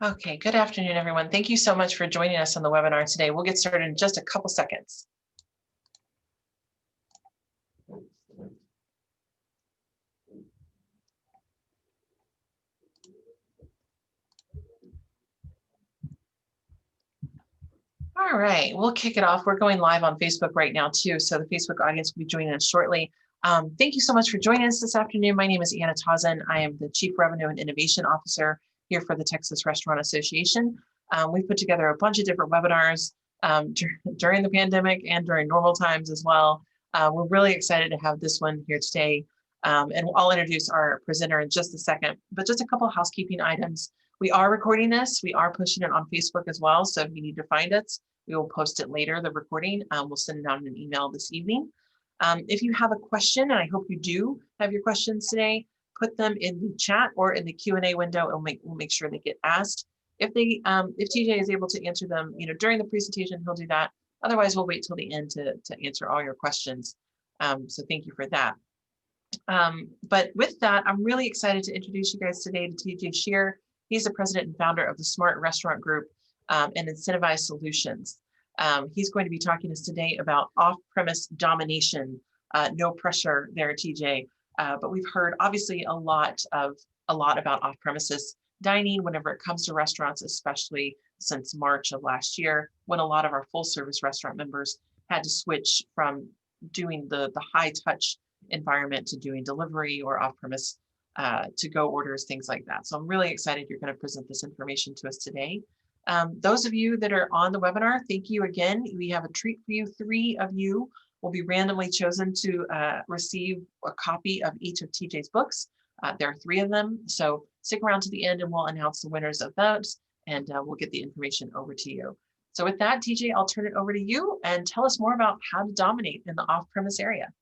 Okay, good afternoon, everyone. Thank you so much for joining us on the webinar today. We'll get started in just a couple seconds. All right, we'll kick it off. We're going live on Facebook right now too, so the Facebook audience will be joining us shortly. Thank you so much for joining us this afternoon. My name is Anna Tausen. I am the Chief Revenue and Innovation Officer here for the Texas Restaurant Association. We've put together a bunch of different webinars during the pandemic and during normal times as well. We're really excited to have this one here today. And I'll introduce our presenter in just a second, but just a couple of housekeeping items. We are recording this. We are pushing it on Facebook as well. So if you need to find us, we will post it later, the recording. We'll send it out in an email this evening. If you have a question, and I hope you do have your questions today, put them in the chat or in the Q&A window, and we'll make sure they get asked. If TJ is able to answer them, during the presentation, he'll do that. Otherwise, we'll wait till the end to answer all your questions. So thank you for that. But with that, I'm really excited to introduce you guys today to TJ Schier. He's the president and founder of the Smart Restaurant Group and Incentivized Solutions. He's going to be talking to us today about off-premise domination. No pressure there, TJ. But we've heard obviously a lot about off-premises dining whenever it comes to restaurants, especially since March of last year, when a lot of our full-service restaurant members had to switch from doing the high-touch environment to doing delivery or off-premise to-go orders, things like that. So I'm really excited you're going to present this information to us today. Those of you that are on the webinar, thank you again. We have a treat for you. 3 of you will be randomly chosen to receive a copy of each of TJ's books. There are 3 of them, so stick around to the end and we'll announce the winners of those, and we'll get the information over to you. So with that, TJ, I'll turn it over to you and tell us more about how to dominate in the off-premise area.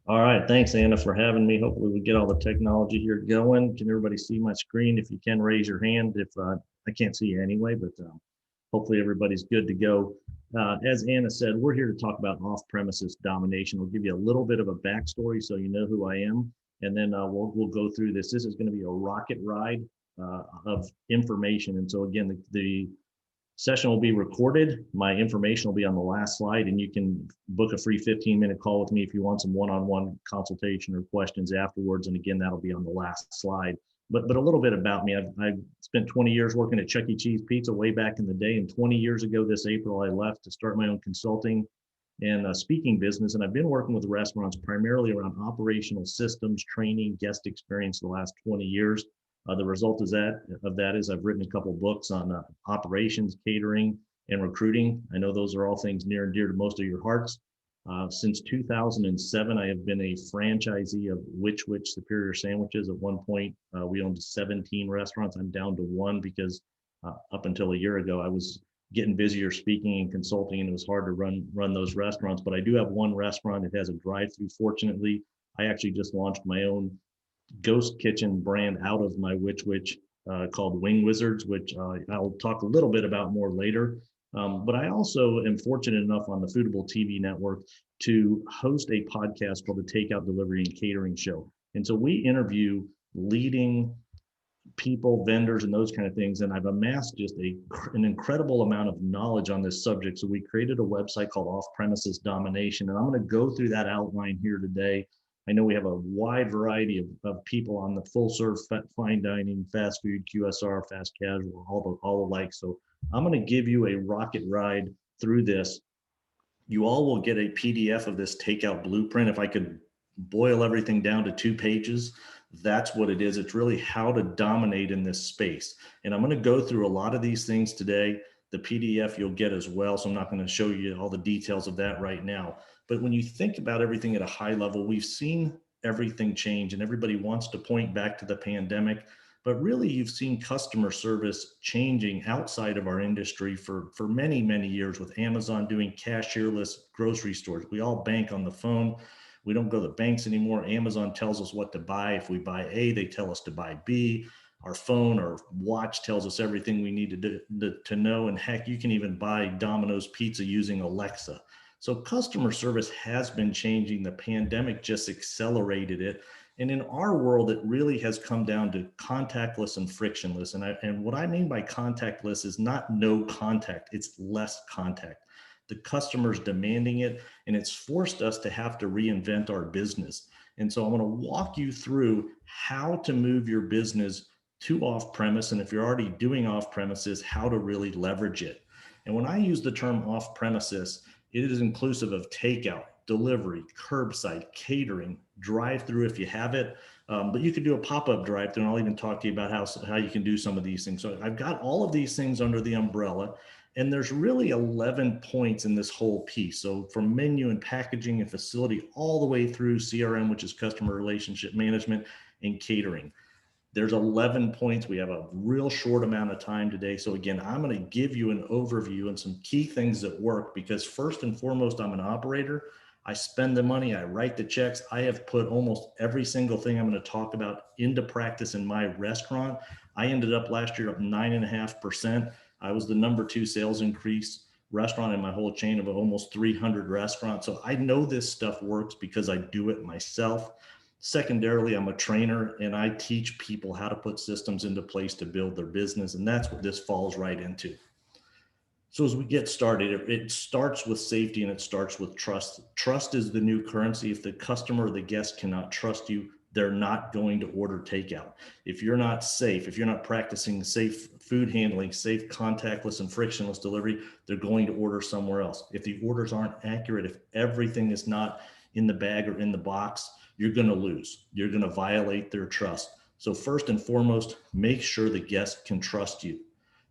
All right, thanks, Anna, for having me. Hopefully we get all the technology here going. Can everybody see my screen? If you can, raise your hand. If I can't see you anyway, but hopefully everybody's good to go. As Anna said, we're here to talk about off-premises domination. We'll give you a little bit of a backstory so you know who I am, and then we'll go through this. This is going to be a rocket ride of information. And so again, the session will be recorded. My information will be on the last slide, and you can book a free 15-minute call with me if you want some one-on-one consultation or questions afterwards. And again, that'll be on the last slide. But a little bit about me. I've spent 20 years working at Chuck E. Cheese Pizza way back in the day. And 20 years ago this April, I left to start my own consulting and speaking business. And I've been working with restaurants primarily around operational systems, training, guest experience the last 20 years. The result of that is I've written a couple of books on operations, catering, and recruiting. I know those are all things near and dear to most of your hearts. Since 2007, I have been a franchisee of Which Superior Sandwiches. At one point, we owned 17 restaurants. I'm down to 1 because up until a year ago, I was getting busier speaking and consulting, and it was hard to run those restaurants. But I do have 1 restaurant. It has a drive-through. Fortunately, I actually just launched my own ghost kitchen brand out of my Which called Wing Wizards, which I'll talk a little bit about more later. But I also am fortunate enough on the Foodable TV network to host a podcast called the Takeout, Delivery, and Catering Show. And so we interview leading people, vendors, and those kind of things. And I've amassed just an incredible amount of knowledge on this subject. So we created a website called Off-Premises Domination. And I'm going to go through that outline here today. I know we have a wide variety of people on the full serve, fine dining, fast food, QSR, fast casual, all alike. So I'm going to give you a rocket ride through this. You all will get a PDF of this takeout blueprint. If I could boil everything down to 2 pages, that's what it is. It's really how to dominate in this space. And I'm going to go through a lot of these things today. The PDF you'll get as well. So I'm not going to show you all the details of that right now. But when you think about everything at a high level, we've seen everything change, and everybody wants to point back to the pandemic. But really, you've seen customer service changing outside of our industry for many, many years, with Amazon doing cashierless grocery stores. We all bank on the phone. We don't go to banks anymore. Amazon tells us what to buy. If we buy A, they tell us to buy B. Our phone or watch tells us everything we need to know. And heck, you can even buy Domino's pizza using Alexa. So customer service has been changing. The pandemic just accelerated it. And in our world, it really has come down to contactless and frictionless. And what I mean by contactless is not no contact, it's less contact. The customer's demanding it, and it's forced us to have to reinvent our business. And so I'm going to walk you through how to move your business to off-premise. And if you're already doing off-premises, how to really leverage it. And when I use the term off-premises, it is inclusive of takeout, delivery, curbside, catering, drive-through if you have it. But you could do a pop-up drive-through, and I'll even talk to you about how you can do some of these things. So I've got all of these things under the umbrella, and there's really 11 points in this whole piece. So from menu and packaging and facility all the way through CRM, which is customer relationship management, and catering. There's 11 points. We have a real short amount of time today. So again, I'm going to give you an overview and some key things that work, because first and foremost, I'm an operator. I spend the money, I write the checks. I have put almost every single thing I'm going to talk about into practice in my restaurant. I ended up last year up 9.5%. I was the #2 sales increase restaurant in my whole chain of almost 300 restaurants. So I know this stuff works because I do it myself. Secondarily, I'm a trainer, and I teach people how to put systems into place to build their business. And that's what this falls right into. So as we get started, it starts with safety, and it starts with trust. Trust is the new currency. If the customer or the guest cannot trust you, they're not going to order takeout. If you're not safe, if you're not practicing safe food handling, safe contactless and frictionless delivery, they're going to order somewhere else. If the orders aren't accurate, if everything is not in the bag or in the box, you're going to lose. You're going to violate their trust. So first and foremost, make sure the guest can trust you.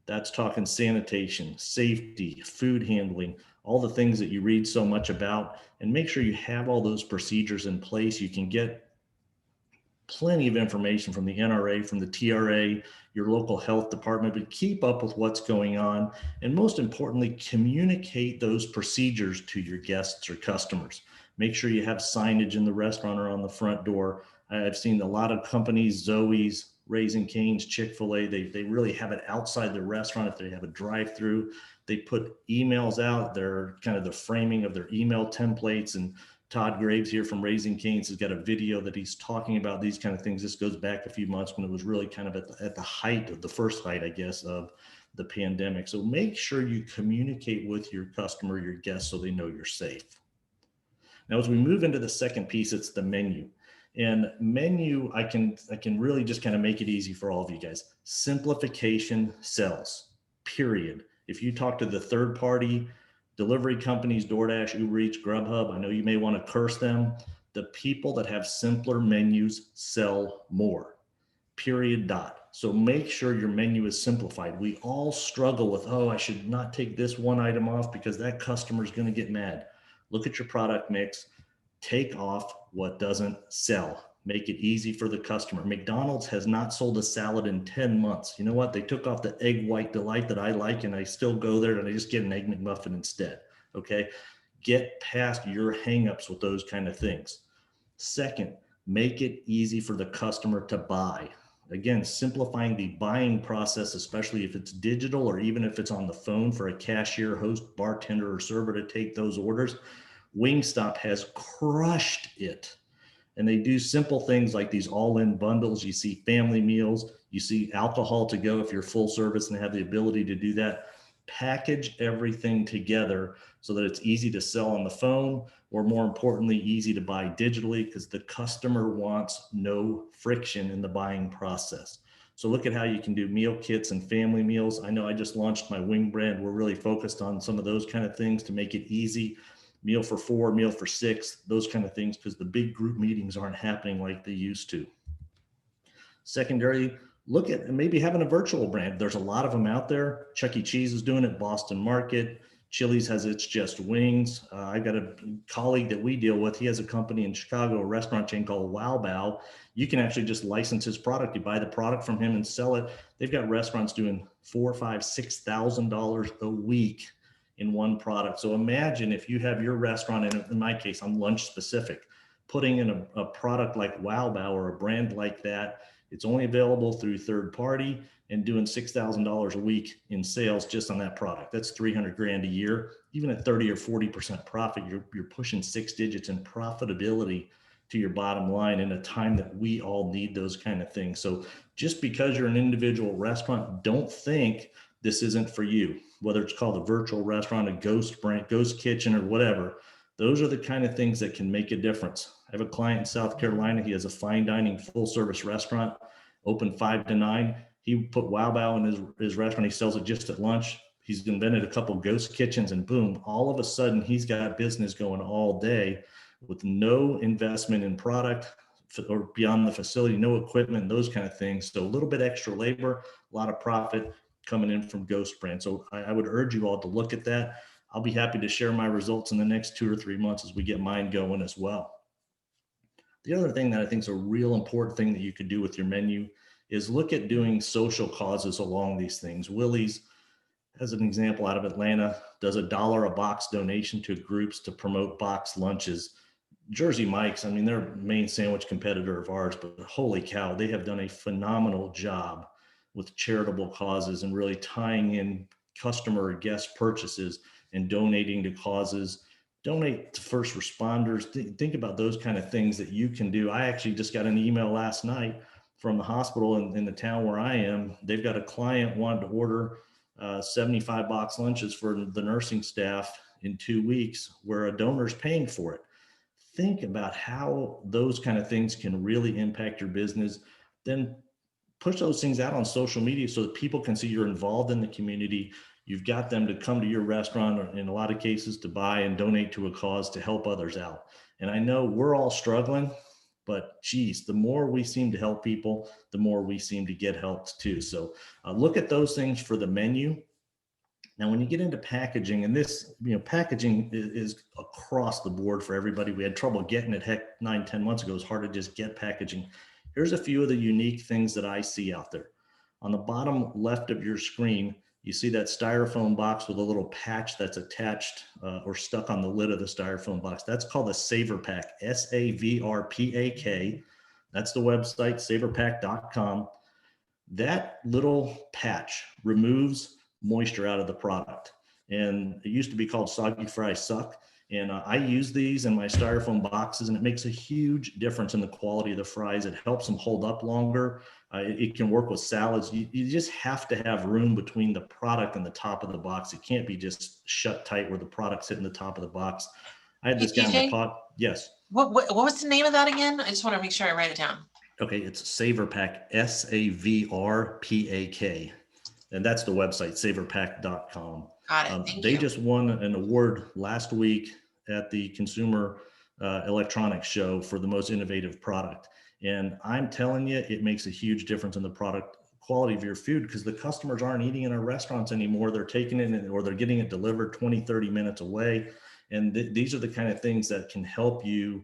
That's talking sanitation, safety, food handling, all the things that you read so much about, and make sure you have all those procedures in place. You can get plenty of information from the NRA, from the TRA, your local health department, but keep up with what's going on. And most importantly, communicate those procedures to your guests or customers. Make sure you have signage in the restaurant or on the front door. I've seen a lot of companies, Zoe's, Raising Cane's, Chick-fil-A, they really have it outside the restaurant. If they have a drive-through, they put emails out. They're kind of the framing of their email templates. And Todd Graves here from Raising Cane's has got a video that he's talking about these kind of things. This goes back a few months when it was really kind of at the height of the first height, I guess, of the pandemic. So make sure you communicate with your customer, your guests, so they know you're safe. Now, as we move into the second piece, it's the menu. And menu, I can really just kind of make it easy for all of you guys. Simplification sells, period. If you talk to the third party delivery companies, DoorDash, Uber Eats, Grubhub, I know you may want to curse them. The people that have simpler menus sell more, period, dot. So make sure your menu is simplified. We all struggle with, oh, I should not take this one item off because that customer is going to get mad. Look at your product mix. Take off what doesn't sell. Make it easy for the customer. McDonald's has not sold a salad in 10 months. You know what? They took off the egg white delight that I like, and I still go there and I just get an egg McMuffin instead. Okay. Get past your hangups with those kind of things. Second, make it easy for the customer to buy. Again, simplifying the buying process, especially if it's digital or even if it's on the phone for a cashier, host, bartender, or server to take those orders. Wingstop has crushed it. And they do simple things like these all-in bundles. You see family meals, you see alcohol to go if you're full service and have the ability to do that. Package everything together so that it's easy to sell on the phone, or more importantly, easy to buy digitally, because the customer wants no friction in the buying process. So look at how you can do meal kits and family meals. I know I just launched my wing brand. We're really focused on some of those kind of things to make it easy. Meal for 4, meal for 6, those kind of things, because the big group meetings aren't happening like they used to. Secondary, look at maybe having a virtual brand. There's a lot of them out there. Chuck E. Cheese is doing it, Boston Market. Chili's has It's Just Wings. I've got a colleague that we deal with. He has a company in Chicago, a restaurant chain called Wow Bao. You can actually just license his product. You buy the product from him and sell it. They've got restaurants doing $4,000, $5,000, $6,000 a week in one product. So imagine if you have your restaurant, and in my case, I'm lunch specific, putting in a product like Wow Bao or a brand like that. It's only available through third party, and doing $6,000 a week in sales just on that product. That's 300 grand a year. Even at 30 or 40% profit, you're pushing 6 digits in profitability to your bottom line in a time that we all need those kind of things. So just because you're an individual restaurant, don't think this isn't for you, whether it's called a virtual restaurant, a ghost brand, ghost kitchen, or whatever. Those are the kind of things that can make a difference. I have a client in South Carolina. He has a fine dining full service restaurant, open 5 to 9. He put Wow Bao in his restaurant. He sells it just at lunch. He's invented a couple ghost kitchens, and boom, all of a sudden he's got business going all day with no investment in product or beyond the facility, no equipment, those kind of things. So a little bit extra labor, a lot of profit coming in from ghost brand. So I would urge you all to look at that. I'll be happy to share my results in the next 2 or 3 months as we get mine going as well. The other thing that I think is a real important thing that you could do with your menu is look at doing social causes along these things. Willie's, as an example, out of Atlanta, does $1 a box donation to groups to promote box lunches. Jersey Mike's, I mean, they're a main sandwich competitor of ours, but holy cow, they have done a phenomenal job with charitable causes and really tying in customer or guest purchases and donating to causes. Donate to first responders. Think about those kind of things that you can do. I actually just got an email last night from the hospital in the town where I am. They've got a client wanted to order 75 box lunches for the nursing staff in 2 weeks, where a donor's paying for it. Think about how those kind of things can really impact your business. Then push those things out on social media so that people can see you're involved in the community. You've got them to come to your restaurant, or in a lot of cases to buy and donate to a cause to help others out. And I know we're all struggling, but geez, the more we seem to help people, the more we seem to get helped too. So look at those things for the menu. Now, when you get into packaging, and this, packaging is across the board for everybody. We had trouble getting it, heck, 9-10 months ago. It was hard to just get packaging. Here's a few of the unique things that I see out there. On the bottom left of your screen, you see that styrofoam box with a little patch that's attached or stuck on the lid of the styrofoam box. That's called a Savor Pack, SAVRPAK. That's the website, savorpack.com. That little patch removes moisture out of the product. And it used to be called Soggy Fries Suck. And I use these in my styrofoam boxes, and it makes a huge difference in the quality of the fries. It helps them hold up longer. It can work with salads. You just have to have room between the product and the top of the box. It can't be just shut tight where the product's hitting the top of the box. I had this guy in my pot. Yes. What was the name of that again? I just want to make sure I write it down. Okay, it's Savor Pack, SAVRPAK. And that's the website, savorpack.com. Got it. Thank they you. just won an award last week at the Consumer Electronics Show for the most innovative product. And I'm telling you, it makes a huge difference in the product quality of your food, because the customers aren't eating in our restaurants anymore. They're taking it, or they're getting it delivered 20, 30 minutes away. And these are the kind of things that can help you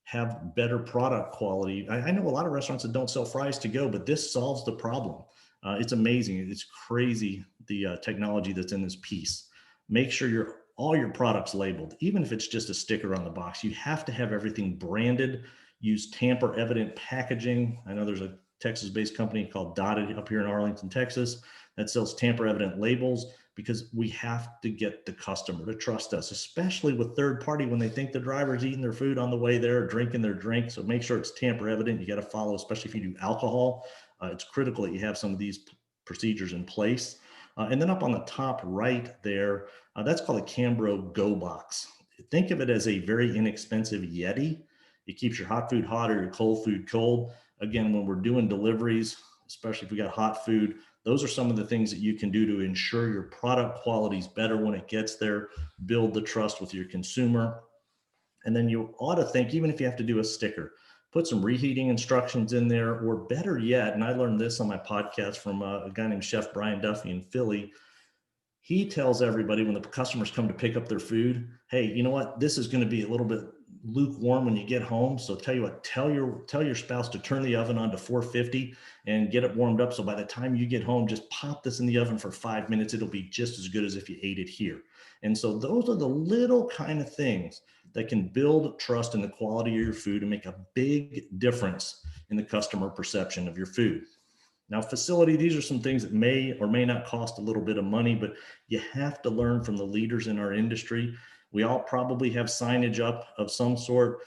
have better product quality. I know a lot of restaurants that don't sell fries to go, but this solves the problem. It's amazing. It's crazy, the technology that's in this piece. Make sure all your products labeled, even if it's just a sticker on the box. You have to have everything branded. Use tamper evident packaging. I know there's a Texas-based company called Dotted up here in Arlington, Texas, that sells tamper evident labels, because we have to get the customer to trust us, especially with third party, when they think the driver's eating their food on the way there, drinking their drink. So make sure it's tamper evident. You got to follow, especially if you do alcohol. It's critical that you have some of these procedures in place. And then up on the top right there, that's called a Cambro Go Box. Think of it as a very inexpensive Yeti. It keeps your hot food hot or your cold food cold. Again, when we're doing deliveries, especially if we got hot food, those are some of the things that you can do to ensure your product quality is better when it gets there, build the trust with your consumer. And then you ought to think, even if you have to do a sticker, put some reheating instructions in there, or better yet, and I learned this on my podcast from a guy named Chef Brian Duffy in Philly. He tells everybody when the customers come to pick up their food, hey, you know what? This is going to be a little bit lukewarm when you get home. So tell you what, tell your spouse to turn the oven on to 450 and get it warmed up. So by the time you get home, just pop this in the oven for 5 minutes. It'll be just as good as if you ate it here. And so those are the little kind of things that can build trust in the quality of your food and make a big difference in the customer perception of your food. Now, facility, these are some things that may or may not cost a little bit of money, but you have to learn from the leaders in our industry. We all probably have signage up of some sort.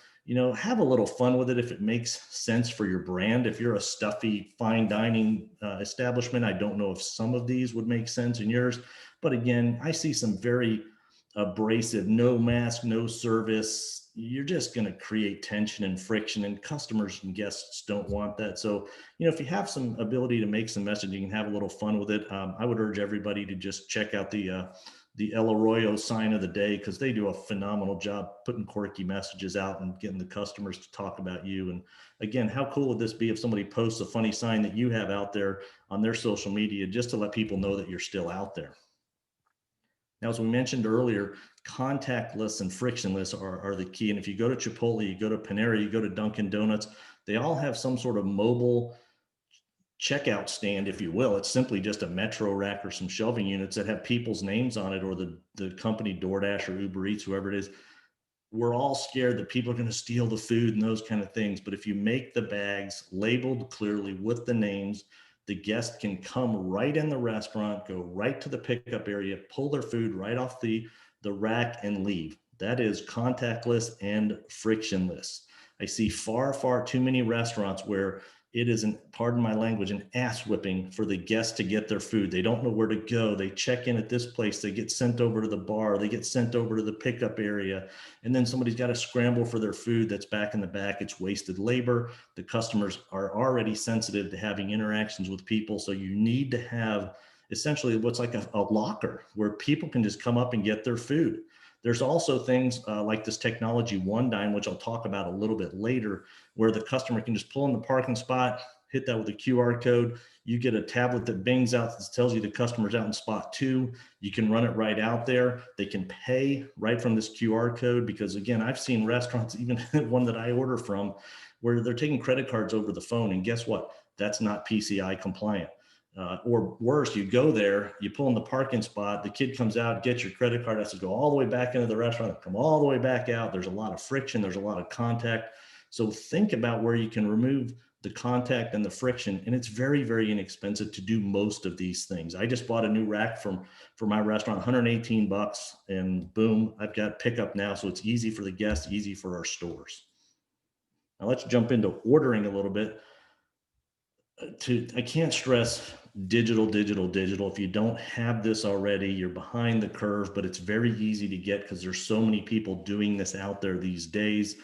have a little fun with it if it makes sense for your brand. If you're a stuffy fine dining establishment, I don't know if some of these would make sense in yours. But again, I see some very abrasive, no mask, no service. You're just going to create tension and friction, and customers and guests don't want that. So, if you have some ability to make some messaging and have a little fun with it, I would urge everybody to just check out the El Arroyo sign of the day, because they do a phenomenal job putting quirky messages out and getting the customers to talk about you. And again, how cool would this be if somebody posts a funny sign that you have out there on their social media, just to let people know that you're still out there? Now, as we mentioned earlier, contactless and frictionless are the key. And if you go to Chipotle, you go to Panera, you go to Dunkin' Donuts, they all have some sort of mobile checkout stand, if you will. It's simply just a metro rack or some shelving units that have people's names on it, or the company DoorDash or Uber Eats, whoever it is. We're all scared that people are going to steal the food and those kind of things. But if you make the bags labeled clearly with the names, the guest can come right in the restaurant, go right to the pickup area, pull their food right off the rack and leave. That is contactless and frictionless. I see far, far too many restaurants where it isn't, pardon my language, an ass whipping for the guests to get their food. They don't know where to go. They check in at this place, they get sent over to the bar, they get sent over to the pickup area, and then somebody's got to scramble for their food that's back in the back. It's wasted labor. The customers are already sensitive to having interactions with people. So you need to have essentially what's like a locker where people can just come up and get their food. There's also things like this technology One Dine, which I'll talk about a little bit later, where the customer can just pull in the parking spot, hit that with a QR code. You get a tablet that bings out that tells you the customer's out in spot 2. You can run it right out there. They can pay right from this QR code, because again, I've seen restaurants, even one that I order from, where they're taking credit cards over the phone. And guess what? That's not PCI compliant. Or worse, you go there, you pull in the parking spot, the kid comes out, gets your credit card, has to go all the way back into the restaurant, come all the way back out. There's a lot of friction, there's a lot of contact. So think about where you can remove the contact and the friction. And it's very, very inexpensive to do most of these things. I just bought a new rack for my restaurant, $118, and boom, I've got pickup now. So it's easy for the guests, easy for our stores. Now let's jump into ordering a little bit. I can't stress digital. If you don't have this already, you're behind the curve, but it's very easy to get because there's so many people doing this out there these days.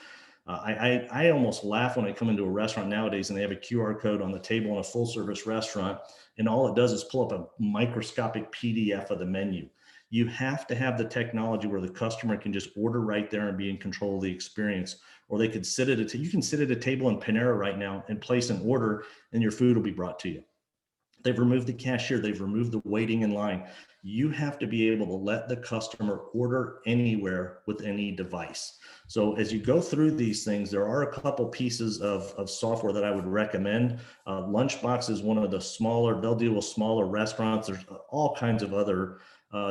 I almost laugh when I come into a restaurant nowadays and they have a QR code on the table in a full service restaurant, and all it does is pull up a microscopic PDF of the menu. You have to have the technology where the customer can just order right there and be in control of the experience. Or they could sit at you can sit at a table in Panera right now and place an order, and your food will be brought to you. They've removed the cashier. They've removed the waiting in line. You have to be able to let the customer order anywhere with any device. So as you go through these things, there are a couple pieces of software that I would recommend. Lunchbox is one of the smaller, they'll deal with smaller restaurants. There's all kinds of other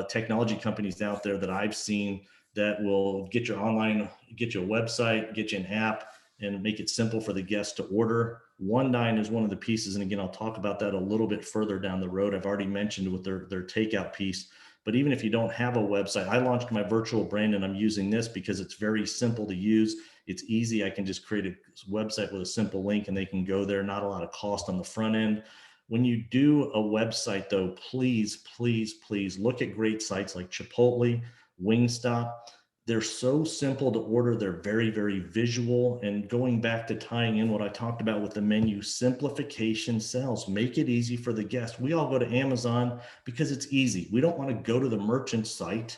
technology companies out there that I've seen that will get you online, get you a website, get you an app, and make it simple for the guests to order. One Dine is one of the pieces. And again, I'll talk about that a little bit further down the road. I've already mentioned with their takeout piece. But even if you don't have a website, I launched my virtual brand and I'm using this because it's very simple to use. It's easy. I can just create a website with a simple link and they can go there. Not a lot of cost on the front end. When you do a website though, please look at great sites like Chipotle, Wingstop. They're so simple to order. They're very, very visual. And going back to tying in what I talked about with the menu, simplification sells. Make it easy for the guest. We all go to Amazon because it's easy. We don't want to go to the merchant site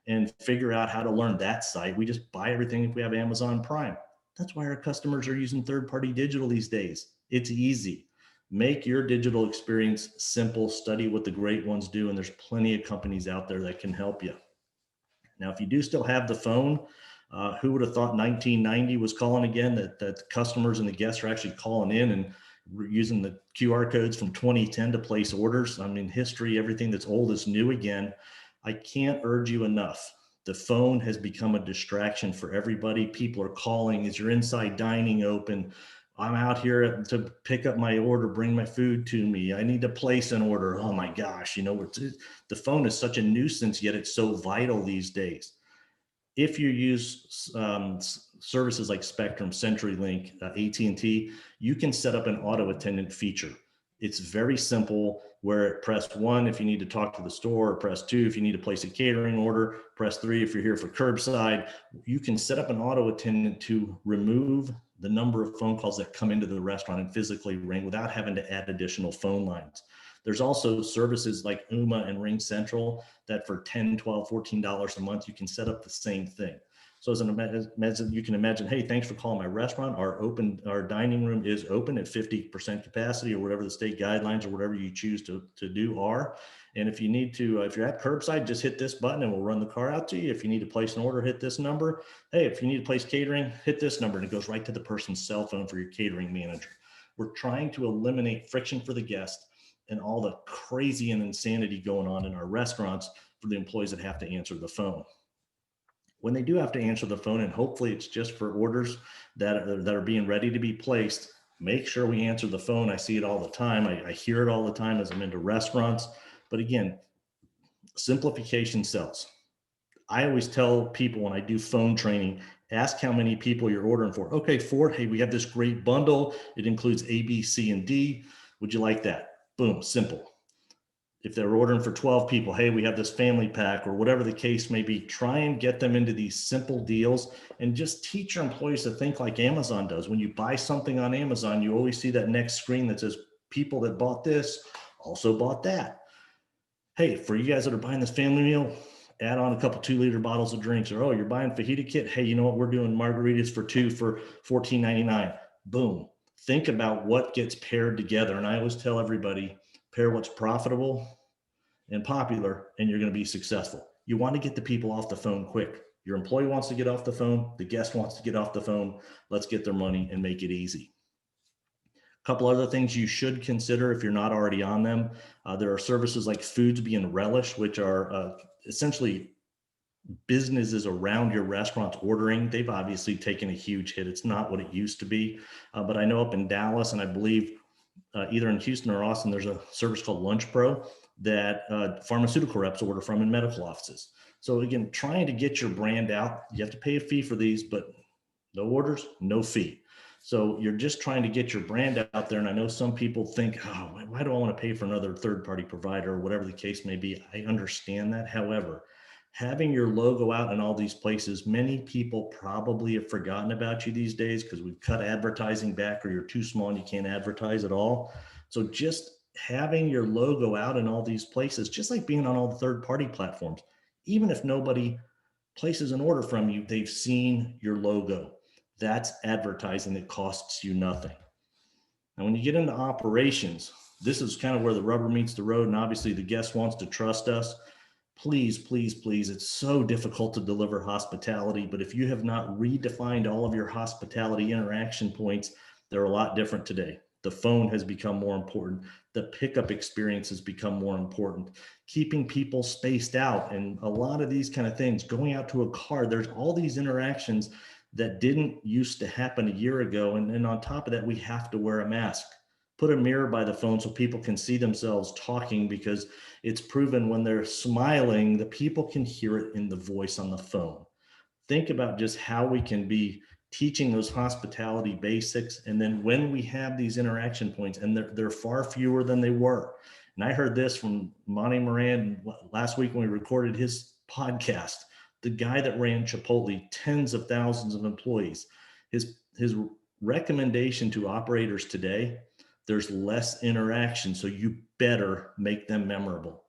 and figure out how to learn that site. We just buy everything if we have Amazon Prime. That's why our customers are using third-party digital these days. It's easy. Make your digital experience simple. Study what the great ones do. And there's plenty of companies out there that can help you. Now, if you do still have the phone, who would have thought 1990 was calling again, that the customers and the guests are actually calling in and using the QR codes from 2010 to place orders. I mean, history, everything that's old is new again. I can't urge you enough. The phone has become a distraction for everybody. People are calling, is your inside dining open? I'm out here to pick up my order, bring my food to me. I need to place an order. Oh my gosh, the phone is such a nuisance, yet it's so vital these days. if you use services like Spectrum, CenturyLink, AT&T, you can set up an auto attendant feature. It's very simple, where press 1 if you need to talk to the store, press 2 if you need to place a catering order, press 3 if you're here for curbside. You can set up an auto attendant to remove the number of phone calls that come into the restaurant and physically ring without having to add additional phone lines. There's also services like Uma and Ring Central that for $10, $12, $14 a month, you can set up the same thing. So as you can imagine, hey, thanks for calling my restaurant. Our dining room is open at 50% capacity, or whatever the state guidelines or whatever you choose to do are. And if you need to, if you're at curbside, just hit this button and we'll run the car out to you. If you need to place an order, hit this number. Hey, if you need to place catering, hit this number, and it goes right to the person's cell phone for your catering manager. We're trying to eliminate friction for the guest and all the crazy and insanity going on in our restaurants for the employees that have to answer the phone. When they do have to answer the phone, and hopefully it's just for orders that are being ready to be placed, make sure we answer the phone. I see it all the time. I hear it all the time as I'm into restaurants. But again, simplification sells. I always tell people when I do phone training, ask how many people you're ordering for. Okay, 4. Hey, we have this great bundle. It includes A, B, C, and D. Would you like that? Boom, simple. If they're ordering for 12 people, hey, we have this family pack, or whatever the case may be, try and get them into these simple deals and just teach your employees to think like Amazon does. When you buy something on Amazon, you always see that next screen that says people that bought this also bought that. Hey, for you guys that are buying this family meal, add on a couple 2-liter bottles of drinks, or, oh, you're buying fajita kit. Hey, you know what? We're doing margaritas for 2 for $14.99. Boom. Think about what gets paired together. And I always tell everybody, pair what's profitable and popular, and you're going to be successful. You want to get the people off the phone quick. Your employee wants to get off the phone. The guest wants to get off the phone. Let's get their money and make it easy. A couple other things you should consider if you're not already on them. There are services like Foods Being Relished, which are essentially businesses around your restaurant's ordering. They've obviously taken a huge hit. It's not what it used to be. But I know up in Dallas, and I believe either in Houston or Austin, there's a service called Lunch Pro that pharmaceutical reps order from in medical offices. So again, trying to get your brand out, you have to pay a fee for these, but no orders, no fee. So you're just trying to get your brand out there. And I know some people think, oh, why do I want to pay for another third-party provider, or whatever the case may be? I understand that. However, having your logo out in all these places, many people probably have forgotten about you these days because we've cut advertising back, or you're too small and you can't advertise at all. So just having your logo out in all these places, just like being on all the third-party platforms, even if nobody places an order from you, they've seen your logo. That's advertising that costs you nothing. And when you get into operations, this is kind of where the rubber meets the road. And obviously the guest wants to trust us. Please, please, please. It's so difficult to deliver hospitality, but if you have not redefined all of your hospitality interaction points, they're a lot different today. The phone has become more important. The pickup experience has become more important. Keeping people spaced out, and a lot of these kind of things, going out to a car, there's all these interactions that didn't used to happen a year ago. And on top of that, we have to wear a mask. Put a mirror by the phone so people can see themselves talking, because it's proven when they're smiling, the people can hear it in the voice on the phone. Think about just how we can be teaching those hospitality basics. And then when we have these interaction points, and they're far fewer than they were. And I heard this from Monty Moran last week when we recorded his podcast. The guy that ran Chipotle, tens of thousands of employees, his recommendation to operators today, there's less interaction, so you better make them memorable.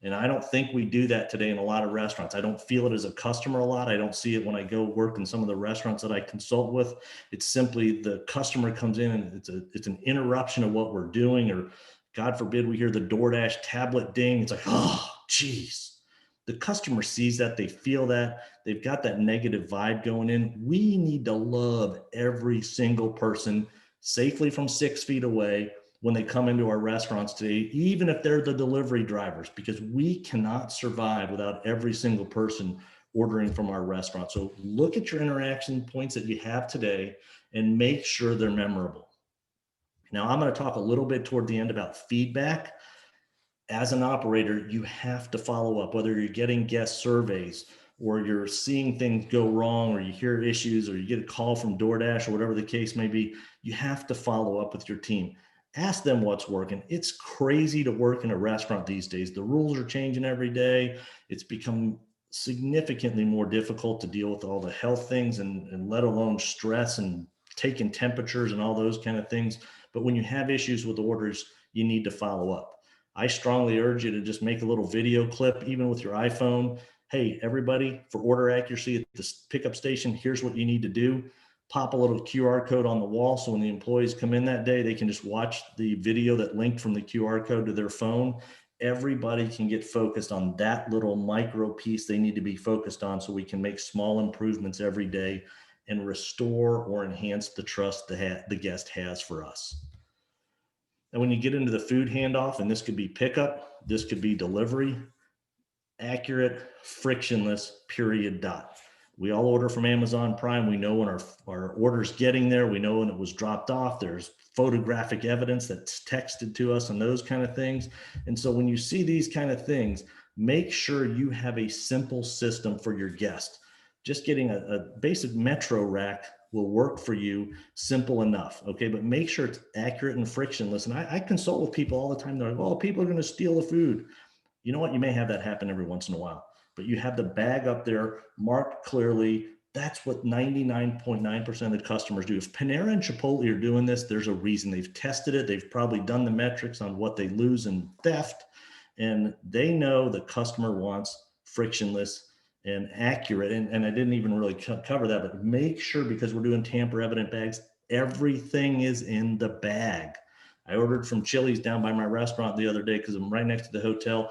And I don't think we do that today in a lot of restaurants. I don't feel it as a customer a lot. I don't see it when I go work in some of the restaurants that I consult with. It's simply the customer comes in and it's an interruption of what we're doing, or God forbid we hear the DoorDash tablet ding. It's like, oh, geez. The customer sees that, they feel that, they've got that negative vibe going in. We need to love every single person safely from 6 feet away when they come into our restaurants today, even if they're the delivery drivers, because we cannot survive without every single person ordering from our restaurant. So look at your interaction points that you have today and make sure they're memorable. Now, I'm going to talk a little bit toward the end about feedback. As an operator, you have to follow up, whether you're getting guest surveys, or you're seeing things go wrong, or you hear issues, or you get a call from DoorDash or whatever the case may be, you have to follow up with your team. Ask them what's working. It's crazy to work in a restaurant these days. The rules are changing every day. It's become significantly more difficult to deal with all the health things and let alone stress and taking temperatures and all those kind of things. But when you have issues with orders, you need to follow up. I strongly urge you to just make a little video clip, even with your iPhone. Hey, everybody, for order accuracy at the pickup station, here's what you need to do. Pop a little QR code on the wall, so when the employees come in that day, they can just watch the video that linked from the QR code to their phone. Everybody can get focused on that little micro piece they need to be focused on, so we can make small improvements every day and restore or enhance the trust the guest has for us. And when you get into the food handoff, and this could be pickup, this could be delivery, accurate, frictionless, period, dot. We all order from Amazon Prime. We know when our order's getting there. We know when it was dropped off. There's photographic evidence that's texted to us and those kind of things. And so when you see these kind of things, make sure you have a simple system for your guest. Just getting a basic metro rack will work for you, simple enough, okay? But make sure it's accurate and frictionless. And I consult with people all the time. They're like, oh, people are gonna steal the food. You know what? You may have that happen every once in a while, but you have the bag up there marked clearly. That's what 99.9% of the customers do. If Panera and Chipotle are doing this, there's a reason. They've tested it. They've probably done the metrics on what they lose in theft, and they know the customer wants frictionless and accurate. And I didn't even really cover that, but make sure, because we're doing tamper evident bags, everything is in the bag. I ordered from Chili's down by my restaurant the other day because I'm right next to the hotel.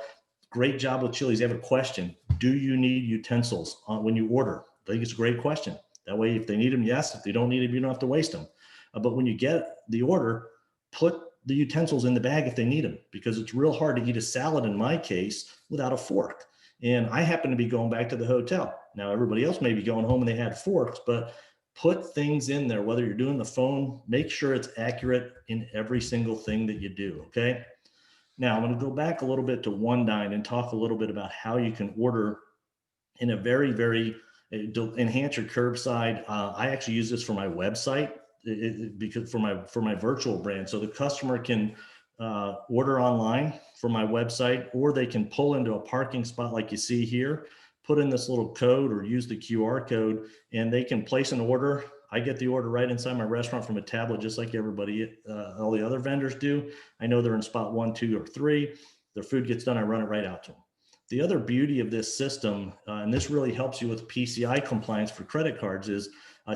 Great job with Chili's. They have a question. Do you need utensils when you order? I think it's a great question. That way, if they need them, yes. If they don't need them, you don't have to waste them. But when you get the order, put the utensils in the bag if they need them, because it's real hard to eat a salad, in my case, without a fork. And I happen to be going back to the hotel. Now, everybody else may be going home and they had forks, but put things in there, whether you're doing the phone, make sure it's accurate in every single thing that you do, okay? Now, I'm going to go back a little bit to One Dine and talk a little bit about how you can order in a very, very enhance your curbside. I actually use this for my website because for my virtual brand, so the customer can order online from my website, or they can pull into a parking spot like you see here, put in this little code or use the QR code, and they can place an order. I get the order right inside my restaurant from a tablet, just like everybody, all the other vendors do. I know they're in spot 1, 2, or 3. Their food gets done, I run it right out to them. The other beauty of this system, and this really helps you with PCI compliance for credit cards, is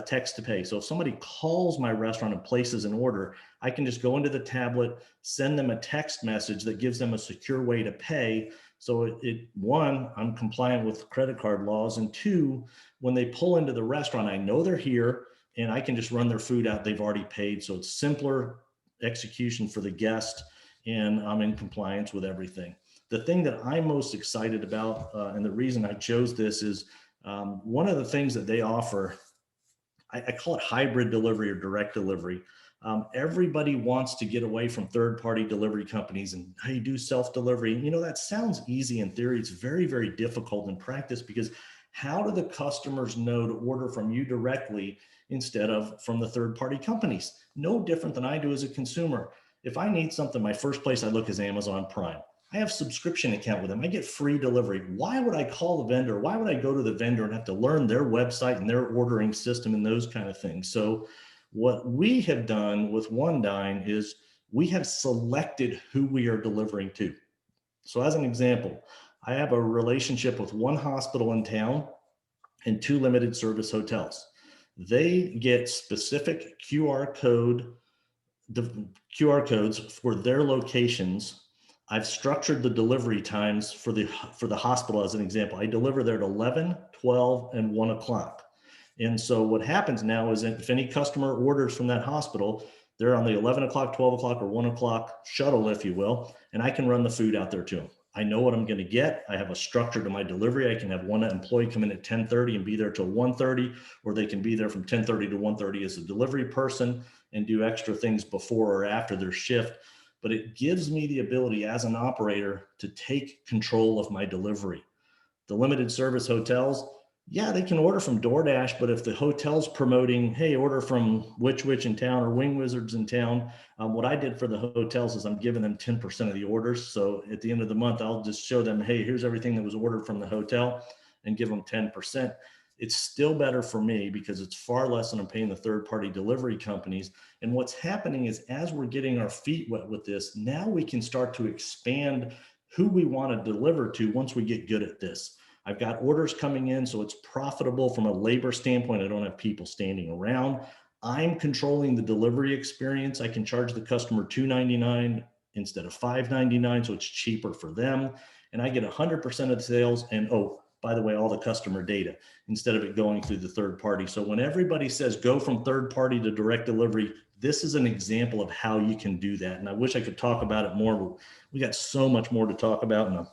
text to pay. So if somebody calls my restaurant and places an order, I can just go into the tablet, send them a text message that gives them a secure way to pay. So one, I'm compliant with credit card laws, and two, when they pull into the restaurant, I know they're here and I can just run their food out. They've already paid. So it's simpler execution for the guest, and I'm in compliance with everything. The thing that I'm most excited about, and the reason I chose this, is one of the things that they offer, I call it hybrid delivery or direct delivery. Everybody wants to get away from third-party delivery companies and how you do self-delivery. You know, that sounds easy in theory. It's very, very difficult in practice, because how do the customers know to order from you directly instead of from the third-party companies? No different than I do as a consumer. If I need something, my first place I look is Amazon Prime. I have a subscription account with them. I get free delivery. Why would I call the vendor? Why would I go to the vendor and have to learn their website and their ordering system and those kind of things? So what we have done with One Dine is we have selected who we are delivering to. So as an example, I have a relationship with one hospital in town and 2 limited service hotels. They get specific QR codes for their locations. I've structured the delivery times for the hospital as an example. I deliver there at 11, 12, and 1 o'clock. And so what happens now is that if any customer orders from that hospital, they're on the 11 o'clock, 12 o'clock, or 1 o'clock shuttle, if you will, and I can run the food out there to them. I know what I'm going to get. I have a structure to my delivery. I can have one employee come in at 10:30 and be there till 1:30, or they can be there from 10:30 to 1:30 as a delivery person and do extra things before or after their shift. But it gives me the ability as an operator to take control of my delivery. The limited service hotels, Yeah, they can order from DoorDash, but if the hotel's promoting, hey, order from Which Witch in town or Wing Wizards in town, what I did for the hotels is I'm giving them 10% of the orders. So at the end of the month, I'll just show them, hey, here's everything that was ordered from the hotel and give them 10%. It's still better for me because it's far less than I'm paying the third-party delivery companies. And what's happening is as we're getting our feet wet with this, now we can start to expand who we want to deliver to once we get good at this. I've got orders coming in, so it's profitable from a labor standpoint. I don't have people standing around. I'm controlling the delivery experience. I can charge the customer $2.99 instead of $5.99, so it's cheaper for them. And I get 100% of the sales. And oh, by the way, all the customer data instead of it going through the third party. So when everybody says go from third party to direct delivery, this is an example of how you can do that. And I wish I could talk about it more, but we got so much more to talk about in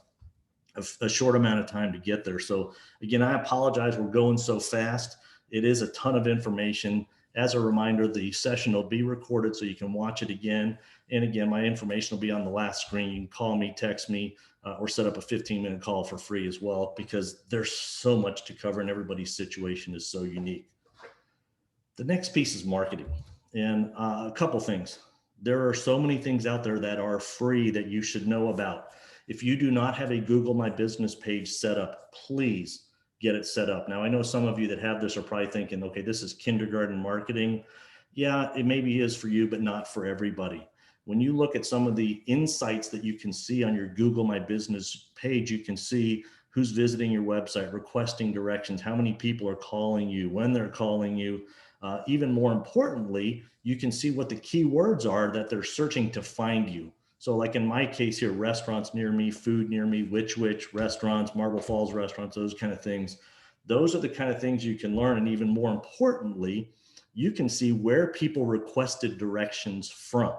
a short amount of time to get there. So again, I apologize. We're going so fast. It is a ton of information. As a reminder, the session will be recorded so you can watch it again. And again, my information will be on the last screen. You can call me, text me, or set up a 15-minute call for free as well, because there's so much to cover and everybody's situation is so unique. The next piece is marketing. And a couple things. There are so many things out there that are free that you should know about. If you do not have a Google My Business page set up, please get it set up. Now, I know some of you that have this are probably thinking, okay, this is kindergarten marketing. Yeah, it maybe is for you, but not for everybody. When you look at some of the insights that you can see on your Google My Business page, you can see who's visiting your website, requesting directions, how many people are calling you, when they're calling you. Even more importantly, you can see what the keywords are that they're searching to find you. So like in my case here, restaurants near me, food near me, Which restaurants, Marble Falls restaurants, those kind of things. Those are the kind of things you can learn. And even more importantly, you can see where people requested directions from.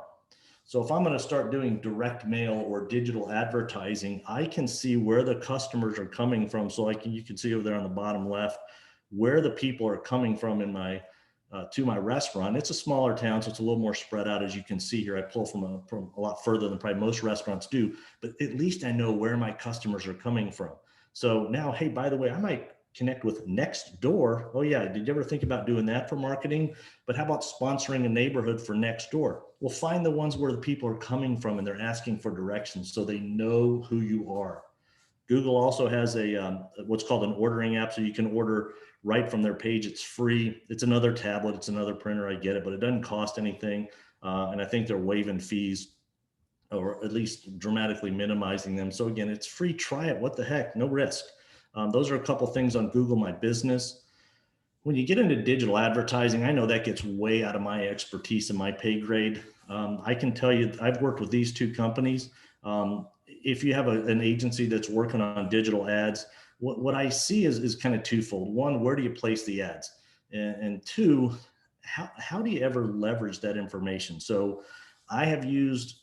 So if I'm going to start doing direct mail or digital advertising, I can see where the customers are coming from. So you can see over there on the bottom left, where the people are coming from in my to my restaurant. It's a smaller town, so it's a little more spread out. As you can see here, I pull from a lot further than probably most restaurants do, but at least I know where my customers are coming from. So now, hey, by the way, I might connect with next door. Oh yeah, did you ever think about doing that for marketing? But how about sponsoring a neighborhood for next door? Well, find the ones where the people are coming from and they're asking for directions so they know who you are. Google also has a what's called an ordering app, so you can order right from their page. It's free. It's another tablet. It's another printer. I get it, but it doesn't cost anything. And I think they're waiving fees, or at least dramatically minimizing them. So again, it's free. Try it. What the heck? No risk. Those are a couple things on Google My Business. When you get into digital advertising, I know that gets way out of my expertise and my pay grade. I can tell you, I've worked with these two companies. If you have an agency that's working on digital ads, what I see is kind of twofold. One, where do you place the ads? And two, how do you ever leverage that information? So I have used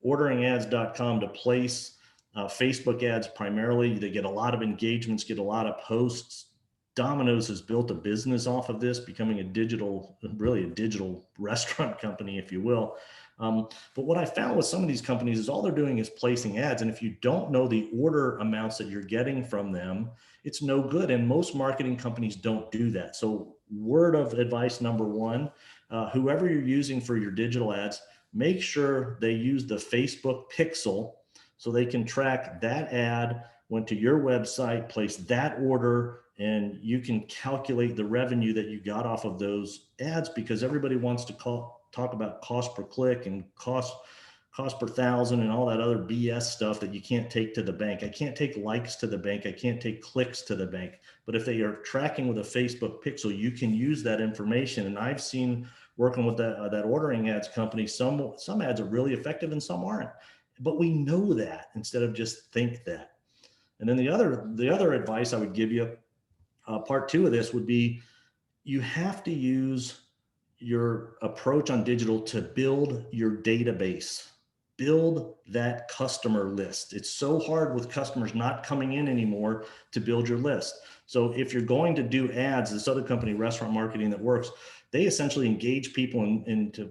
orderingads.com to place Facebook ads primarily. They get a lot of engagements, get a lot of posts. Domino's has built a business off of this, becoming really a digital restaurant company, if you will. But what I found with some of these companies is all they're doing is placing ads. And if you don't know the order amounts that you're getting from them, it's no good. And most marketing companies don't do that. So word of advice number one, whoever you're using for your digital ads, make sure they use the Facebook pixel so they can track that ad, went to your website, placed that order, and you can calculate the revenue that you got off of those ads, because everybody wants to talk about cost per click and cost per thousand and all that other BS stuff that you can't take to the bank. I can't take likes to the bank. I can't take clicks to the bank. But if they are tracking with a Facebook pixel, you can use that information. And I've seen, working with that ordering ads company, some ads are really effective and some aren't. But we know that instead of just think that. And then the other advice I would give you, part two of this would be, you have to use your approach on digital to build your database, build that customer list. It's so hard with customers not coming in anymore to build your list. So if you're going to do ads, this other company, Restaurant Marketing That Works, they essentially engage people and to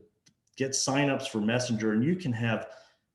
get signups for Messenger, and you can have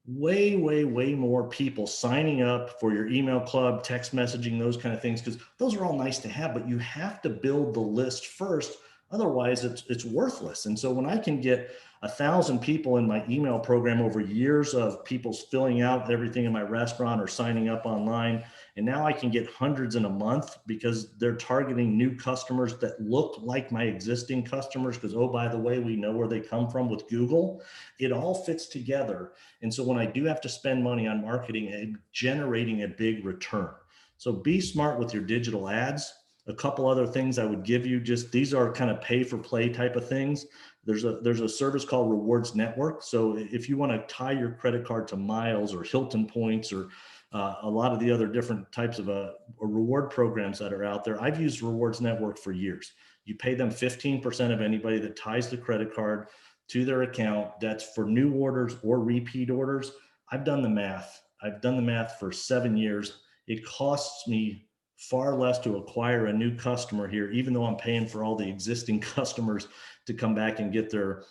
way, way, way more people signing up for your email club, text messaging, those kind of things, because those are all nice to have, but you have to build the list first. Otherwise, it's worthless. And so when I can get 1,000 people in my email program over years of people filling out everything in my restaurant or signing up online, and now I can get hundreds in a month because they're targeting new customers that look like my existing customers because, oh, by the way, we know where they come from with Google. It all fits together. And so when I do have to spend money on marketing and generating a big return. So be smart with your digital ads. A couple other things I would give you, just these are kind of pay for play type of things. There's a service called Rewards Network. So if you want to tie your credit card to miles or Hilton points or a lot of the other different types of reward programs that are out there, I've used Rewards Network for years. You pay them 15% of anybody that ties the credit card to their account. That's for new orders or repeat orders. I've done the math. I've done the math for 7 years. It costs me far less to acquire a new customer here, even though I'm paying for all the existing customers to come back and get their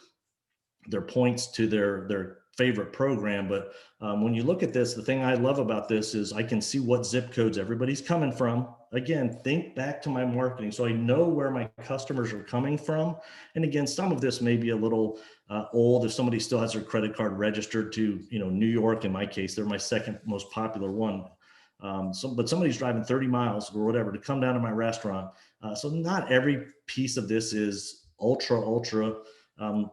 points to their favorite program. But when you look at this, the thing I love about this is I can see what zip codes everybody's coming from. Again, think back to my marketing. So I know where my customers are coming from. And again, some of this may be a little old. If somebody still has their credit card registered to, New York, in my case, they're my second most popular one. But somebody's driving 30 miles or whatever to come down to my restaurant. So not every piece of this is ultra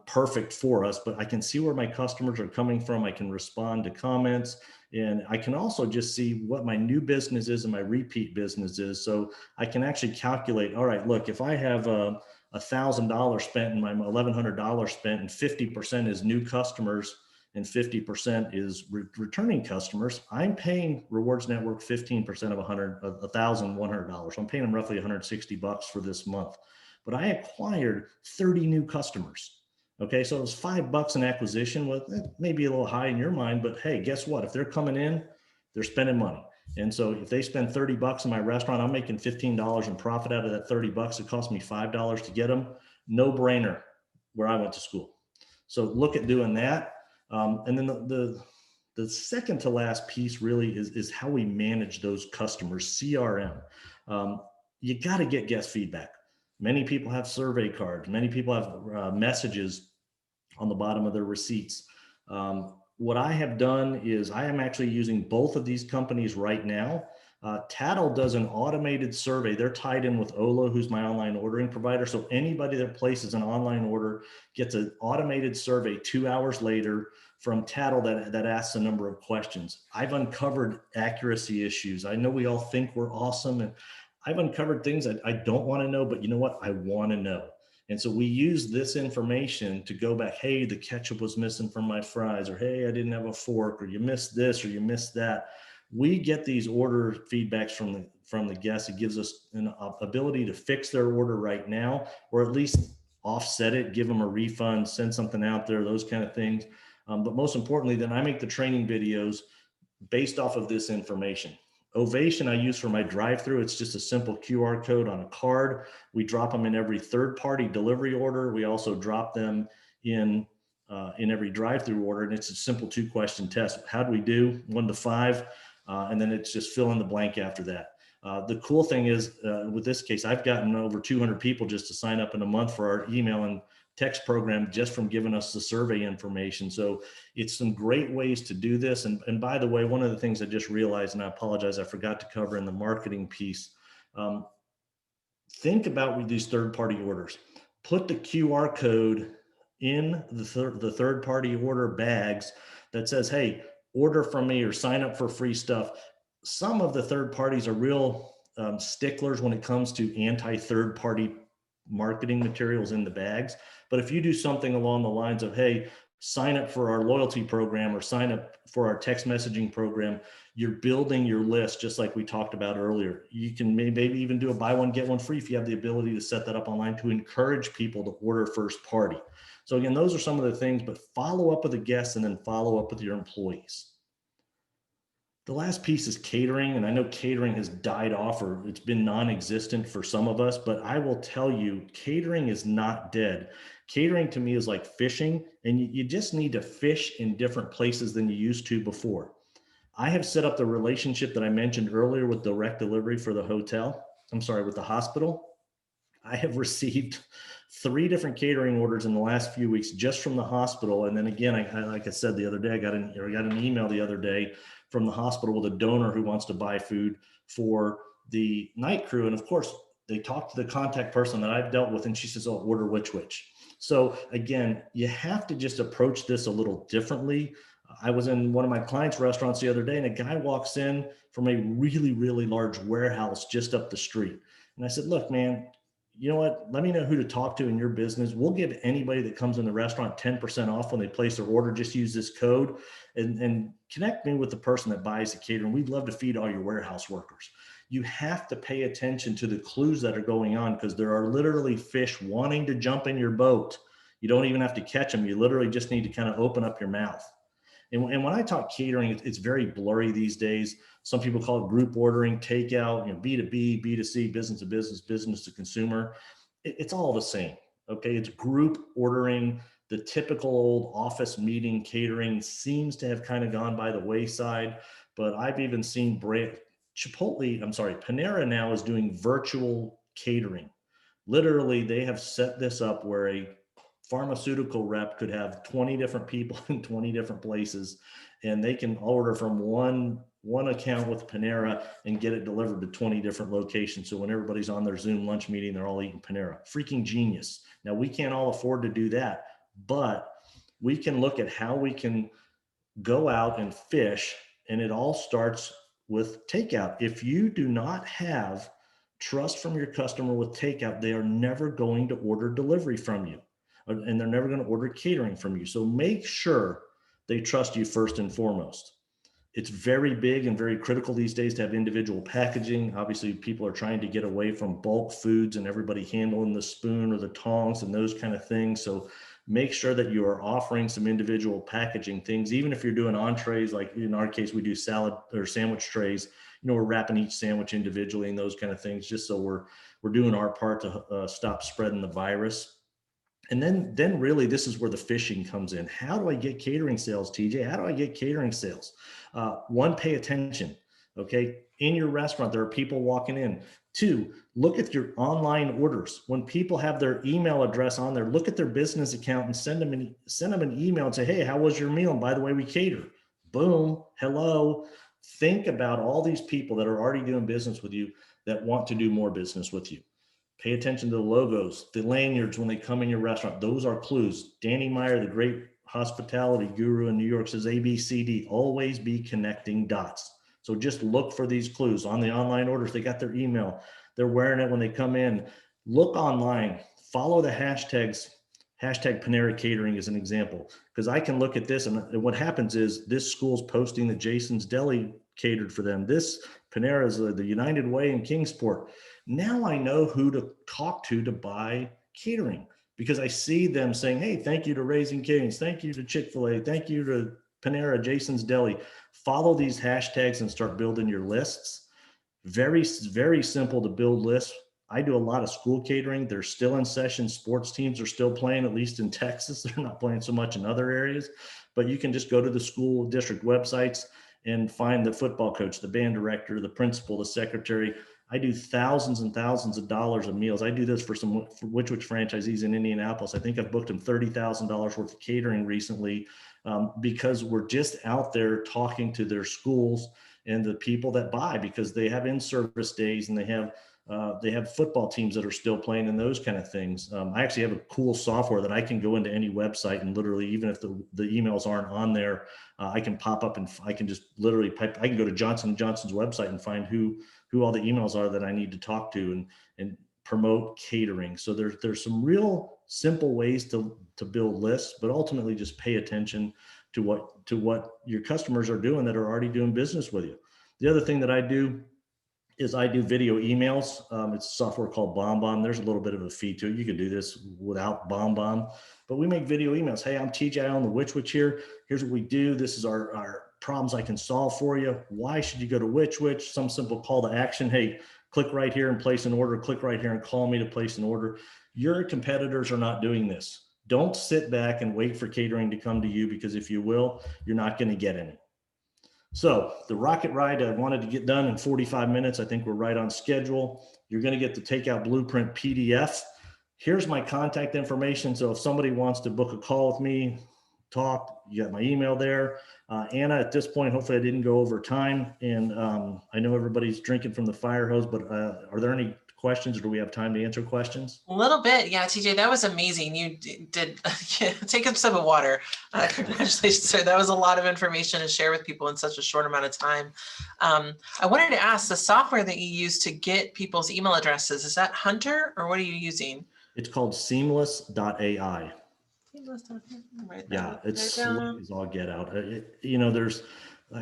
perfect for us, but I can see where my customers are coming from. I can respond to comments, and I can also just see what my new business is and my repeat business is. So I can actually calculate, all right, look, if I have $1,000 spent and my $1,100 spent and 50% is new customers and 50% is returning customers, I'm paying Rewards Network 15% of $1,100. I'm paying them roughly $160 for this month, but I acquired 30 new customers. Okay, so it was $5 in acquisition. Well, that may be a little high in your mind, but hey, guess what? If they're coming in, they're spending money. And so if they spend $30 in my restaurant, I'm making $15 in profit out of that $30. It cost me $5 to get them. No brainer where I went to school. So look at doing that. And then the second to last piece really is how we manage those customers, CRM. You got to get guest feedback. Many people have survey cards. Many people have messages on the bottom of their receipts. What I have done is I am actually using both of these companies right now. Tattle does an automated survey. They're tied in with Olo, who's my online ordering provider. So anybody that places an online order gets an automated survey 2 hours later from Tattle that asks a number of questions. I've uncovered accuracy issues. I know we all think we're awesome, and I've uncovered things I don't want to know, but you know what? I want to know. And so we use this information to go back, hey, the ketchup was missing from my fries, or hey, I didn't have a fork, or you missed this, or you missed that. We get these order feedbacks from the guests. It gives us an ability to fix their order right now, or at least offset it, give them a refund, send something out there, those kind of things. But most importantly, then I make the training videos based off of this information. Ovation I use for my drive-through. It's just a simple QR code on a card. We drop them in every third-party delivery order. We also drop them in every drive-through order, and it's a simple 2-question test. How do we do? 1 to 5, and then it's just fill in the blank after that. The cool thing is, with this case, I've gotten over 200 people just to sign up in a month for our email and text program just from giving us the survey information. So it's some great ways to do this. And by the way, one of the things I just realized, and I apologize, I forgot to cover in the marketing piece. Think about with these third-party orders. Put the QR code in the third-party order bags that says, hey, order from me or sign up for free stuff. Some of the third parties are real sticklers when it comes to anti-third-party marketing materials in the bags. But if you do something along the lines of, hey, sign up for our loyalty program or sign up for our text messaging program, you're building your list just like we talked about earlier. You can maybe even do a buy one, get one free if you have the ability to set that up online to encourage people to order first party. So again, those are some of the things, but follow up with the guests and then follow up with your employees. The last piece is catering. And I know catering has died off or it's been non-existent for some of us, but I will tell you, catering is not dead. Catering to me is like fishing, and you just need to fish in different places than you used to before. I have set up the relationship that I mentioned earlier with direct delivery for the hotel. I'm sorry, with the hospital. I have received 3 different catering orders in the last few weeks just from the hospital. And then again, like I said the other day, I got an email the other day from the hospital with a donor who wants to buy food for the night crew. And of course, they talked to the contact person that I've dealt with, and she says, "Oh, order which." So again, you have to just approach this a little differently. I was in one of my clients' restaurants the other day, and a guy walks in from a really, really large warehouse just up the street. And I said, "Look, man, you know what? Let me know who to talk to in your business. We'll give anybody that comes in the restaurant 10% off when they place their order. Just use this code and connect me with the person that buys the catering. We'd love to feed all your warehouse workers." You have to pay attention to the clues that are going on, because there are literally fish wanting to jump in your boat. You don't even have to catch them. You literally just need to kind of open up your mouth. And when I talk catering, it's very blurry these days. Some people call it group ordering, takeout, B2B, B2C, business to business, business to consumer. It's all the same. Okay. It's group ordering. The typical old office meeting catering seems to have kind of gone by the wayside, but I've even seen Panera now is doing virtual catering. Literally, they have set this up where a pharmaceutical rep could have 20 different people in 20 different places, and they can order from one account with Panera and get it delivered to 20 different locations. So when everybody's on their Zoom lunch meeting, they're all eating Panera. Freaking genius. Now, we can't all afford to do that, but we can look at how we can go out and fish, and it all starts with takeout. If you do not have trust from your customer with takeout, they are never going to order delivery from you, and they're never going to order catering from you. So make sure they trust you first and foremost. It's very big and very critical these days to have individual packaging. Obviously, people are trying to get away from bulk foods and everybody handling the spoon or the tongs and those kind of things. So make sure that you are offering some individual packaging things. Even if you're doing entrees, like in our case, we do salad or sandwich trays, we're wrapping each sandwich individually and those kind of things, just so we're doing our part to stop spreading the virus. And then really, this is where the fishing comes in. How do I get catering sales, TJ? How do I get catering sales? One, pay attention. Okay. In your restaurant, there are people walking in. 2, look at your online orders. When people have their email address on there, look at their business account and send them an email and say, "Hey, how was your meal? And by the way, we cater." Boom. Hello. Think about all these people that are already doing business with you that want to do more business with you. Pay attention to the logos, the lanyards when they come in your restaurant. Those are clues. Danny Meyer, the great hospitality guru in New York, says ABCD, always be connecting dots. So just look for these clues on the online orders. They got their email. They're wearing it when they come in. Look online, follow the hashtags. Hashtag Panera Catering is an example, because I can look at this, and what happens is this school's posting that Jason's Deli catered for them. This Panera is the United Way in Kingsport. Now I know who to talk to buy catering, because I see them saying, "Hey, thank you to Raising Cane's, thank you to Chick-fil-A, thank you to Panera, Jason's Deli." Follow these hashtags and start building your lists. Very, very simple to build lists. I do a lot of school catering. They're still in session. Sports teams are still playing, at least in Texas. They're not playing so much in other areas, but you can just go to the school district websites and find the football coach, the band director, the principal, the secretary. I do thousands and thousands of dollars of meals. I do this for Which franchisees in Indianapolis. I think I've booked them $30,000 worth of catering recently, because we're just out there talking to their schools and the people that buy, because they have in-service days and they have football teams that are still playing and those kind of things. I actually have a cool software that I can go into any website and literally, even if the emails aren't on there, I can pop up and I can just literally I can go to Johnson & Johnson's website and find who all the emails are that I need to talk to and promote catering. So there's some real simple ways to build lists, but ultimately just pay attention to what your customers are doing that are already doing business with you. The other thing that I do is I do video emails. It's software called BombBomb. There's a little bit of a fee to it. You can do this without BombBomb, but we make video emails. "Hey, I'm TJ on the Which here. Here's what we do. This is our problems I can solve for you. Why should you go to which? Some simple call to action. Hey, click right here and place an order. Click right here and call me to place an order. Your competitors are not doing this. Don't sit back and wait for catering to come to you, because if you will, you're not going to get any. So the rocket ride, I wanted to get done in 45 minutes. I think we're right on schedule. You're going to get the takeout blueprint PDF. Here's my contact information. So if somebody wants to book a call with me, talk, you got my email there. Anna, at this point, hopefully I didn't go over time. And I know everybody's drinking from the fire hose, but are there any questions, or do we have time to answer questions? A little bit. Yeah, TJ, that was amazing. You did take a sip of water. Congratulations, sir. That was a lot of information to share with people in such a short amount of time. I wanted to ask, the software that you use to get people's email addresses, is that Hunter, or what are you using? It's called seamless.ai. Yeah, it's slick as all get out. There's,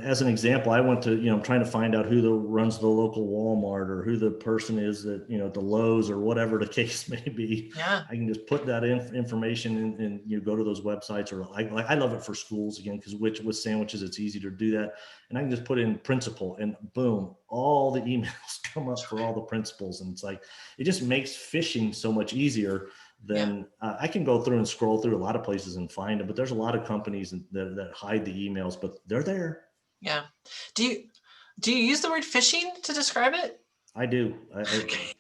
as an example, I went to, trying to find out who runs the local Walmart, or who the person is that, at the Lowe's, or whatever the case may be. Yeah. I can just put that information in, and you go to those websites, or I love it for schools again, because with sandwiches, it's easy to do that. And I can just put in principal, and boom, all the emails come up for all the principals. And it's like, it just makes phishing so much easier. Then I can go through and scroll through a lot of places and find them, but there's a lot of companies that hide the emails, but they're there. Yeah. Do you use the word phishing to describe it? I do.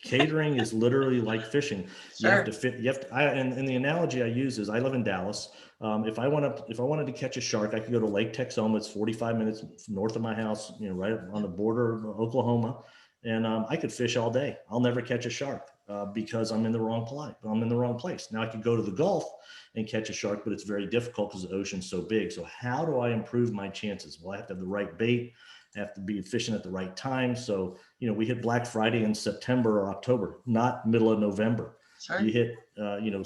Catering is literally like fishing. Sure. And the analogy I use is, I live in Dallas. If I wanted to catch a shark, I could go to Lake Texoma. It's 45 minutes north of my house, right on the border of Oklahoma. And I could fish all day. I'll never catch a shark because I'm in the wrong place. Now I could go to the Gulf and catch a shark, but it's very difficult because the ocean's so big. So how do I improve my chances? Well, I have to have the right bait. I have to be fishing at the right time. So, we hit Black Friday in September or October, not middle of November. Sure. You hit,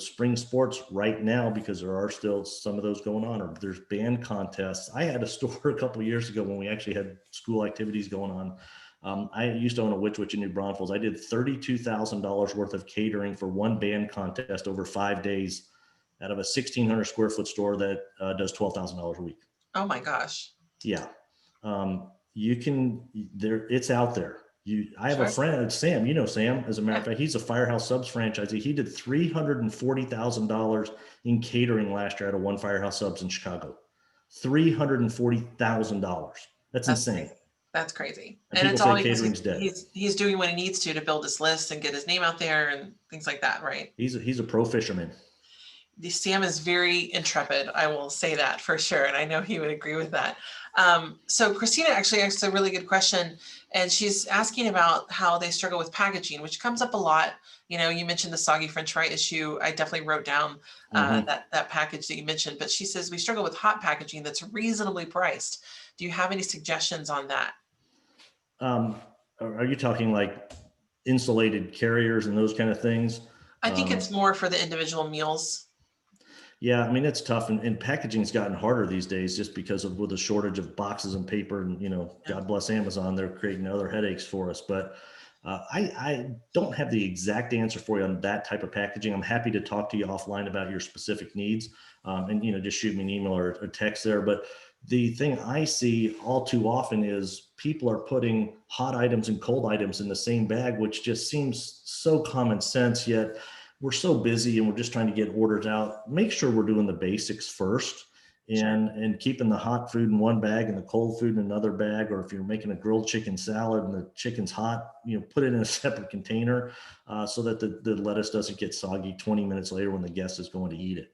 spring sports right now, because there are still some of those going on, or there's band contests. I had a store a couple of years ago when we actually had school activities going on. I used to own a Witch in New Braunfels. I did $32,000 worth of catering for one band contest over 5 days, out of a 1,600 square foot store that does $12,000 a week. Oh my gosh. Yeah. It's out there. I have a friend, Sam, Sam, as a matter of fact, he's a Firehouse Subs franchisee. He did $340,000 in catering last year out of one Firehouse Subs in Chicago. $340,000. That's insane. Crazy. That's crazy. And it's all because he's doing what he needs to build his list and get his name out there and things like that, right? He's a pro fisherman. Sam is very intrepid. I will say that for sure. And I know he would agree with that. So Christina actually asked a really good question, and she's asking about how they struggle with packaging, which comes up a lot. You mentioned the soggy French fry issue. I definitely wrote down that package that you mentioned, but she says we struggle with hot packaging that's reasonably priced. Do you have any suggestions on that? Are you talking like insulated carriers and those kind of things? I think it's more for the individual meals. Yeah, I mean, it's tough, and packaging's gotten harder these days just because with the shortage of boxes and paper, and God bless Amazon, they're creating other headaches for us. But I don't have the exact answer for you on that type of packaging. I'm happy to talk to you offline about your specific needs, and just shoot me an email or a text there. But the thing I see all too often is people are putting hot items and cold items in the same bag, which just seems so common sense, yet we're so busy and we're just trying to get orders out. Make sure we're doing the basics first, and keeping the hot food in one bag and the cold food in another bag. Or if you're making a grilled chicken salad and the chicken's hot, put it in a separate container so that the lettuce doesn't get soggy 20 minutes later when the guest is going to eat it.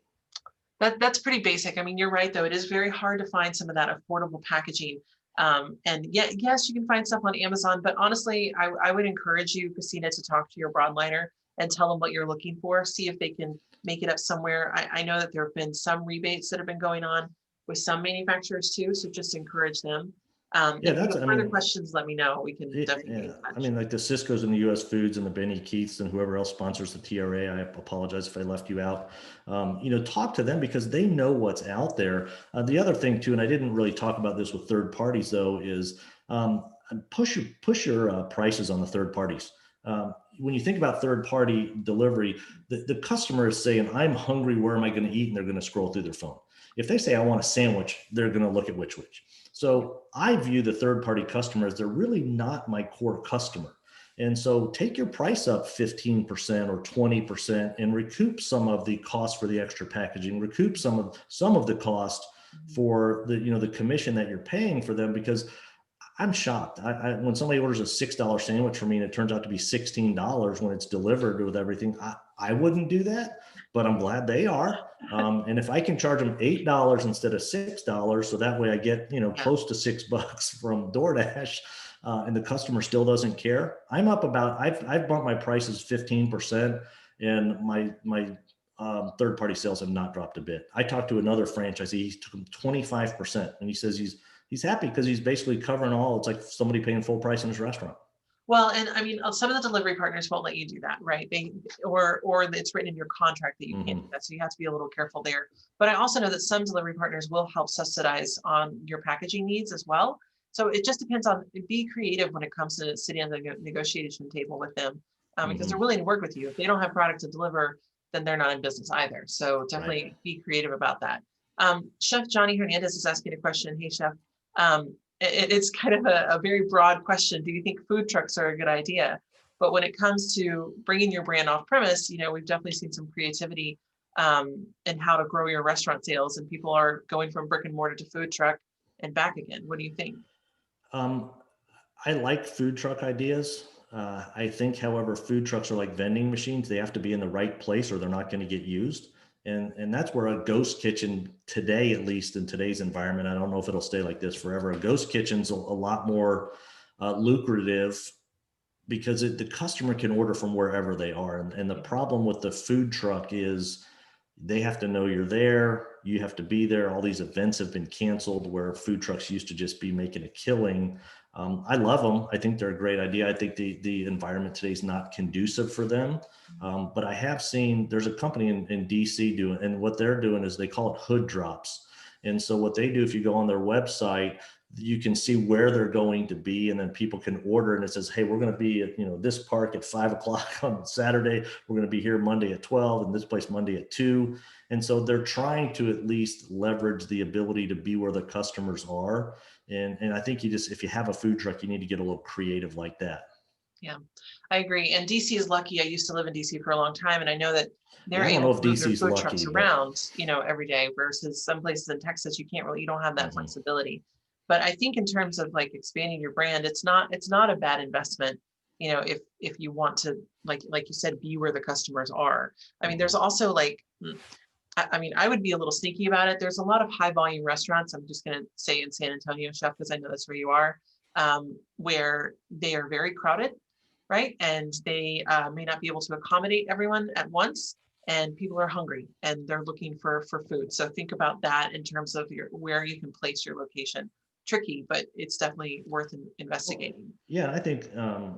That's pretty basic. I mean, you're right, though. It is very hard to find some of that affordable packaging. And yes, you can find stuff on Amazon, but honestly, I would encourage you, Christina, to talk to your broadliner and tell them what you're looking for. See if they can make it up somewhere. I know that there have been some rebates that have been going on with some manufacturers too, so just encourage them. If you have further questions, let me know. We can definitely. I mean, like the Cisco's and the US Foods and the Benny Keiths and whoever else sponsors the TRA. I apologize if I left you out. Talk to them because they know what's out there. The other thing too, and I didn't really talk about this with third parties though, is push your prices on the third parties. When you think about third party delivery, the customer is saying, I'm hungry, where am I going to eat? And they're going to scroll through their phone. If they say, I want a sandwich, they're going to look at which. So I view the third-party customers, they're really not my core customer. And so take your price up 15% or 20% and recoup some of the cost for the extra packaging, recoup some of the cost for the, the commission that you're paying for them, because I'm shocked. When somebody orders a $6 sandwich for me and it turns out to be $16 when it's delivered with everything, I wouldn't do that, but I'm glad they are. And if I can charge them $8 instead of $6, so that way I get, close to $6 from DoorDash, and the customer still doesn't care. I've bumped my prices 15%, and my third-party sales have not dropped a bit. I talked to another franchisee, he took him 25%, and he says he's happy because he's basically covering all. It's like somebody paying full price in his restaurant. Well, and I mean, some of the delivery partners won't let you do that, right? Or it's written in your contract that you can't do that. So you have to be a little careful there. But I also know that some delivery partners will help subsidize on your packaging needs as well. So it just depends on, be creative when it comes to sitting on the negotiation table with them, because they're willing to work with you. If they don't have product to deliver, then they're not in business either. So definitely be creative about that. Chef Johnny Hernandez is asking a question. Hey, Chef. It's kind of a very broad question. Do you think food trucks are a good idea? But when it comes to bringing your brand off premise, we've definitely seen some creativity in how to grow your restaurant sales, and people are going from brick and mortar to food truck and back again. What do you think? I like food truck ideas. I think, however, food trucks are like vending machines. They have to be in the right place or they're not going to get used. And that's where a ghost kitchen today, at least in today's environment, I don't know if it'll stay like this forever. A ghost kitchen's a lot more lucrative because the customer can order from wherever they are. And the problem with the food truck is they have to know you're there. You have to be there. All these events have been canceled where food trucks used to just be making a killing. I love them. I think they're a great idea. I think the environment today is not conducive for them. But I have seen there's a company in DC doing, and what they're doing is they call it hood drops. And so what they do, if you go on their website, you can see where they're going to be, and then people can order, and it says, hey, we're going to be at this park at 5:00 on Saturday. We're going to be here Monday at 12, and this place Monday at 2. And so they're trying to at least leverage the ability to be where the customers are. And I think if you have a food truck, you need to get a little creative like that. Yeah, I agree. And DC is lucky. I used to live in DC for a long time, and I know that they're I don't know able if to move their DC's food lucky, trucks but around, every day, versus some places in Texas, you don't have that flexibility. But I think in terms of like expanding your brand, it's not a bad investment, if you want to, like you said, be where the customers are. I mean, there's also I would be a little sneaky about it. There's a lot of high volume restaurants. I'm just going to say in San Antonio, Chef, because I know that's where you are, where they are very crowded, right? And they may not be able to accommodate everyone at once, and people are hungry and they're looking for food. So think about that in terms of where you can place your location. Tricky, but it's definitely worth investigating. Yeah, I think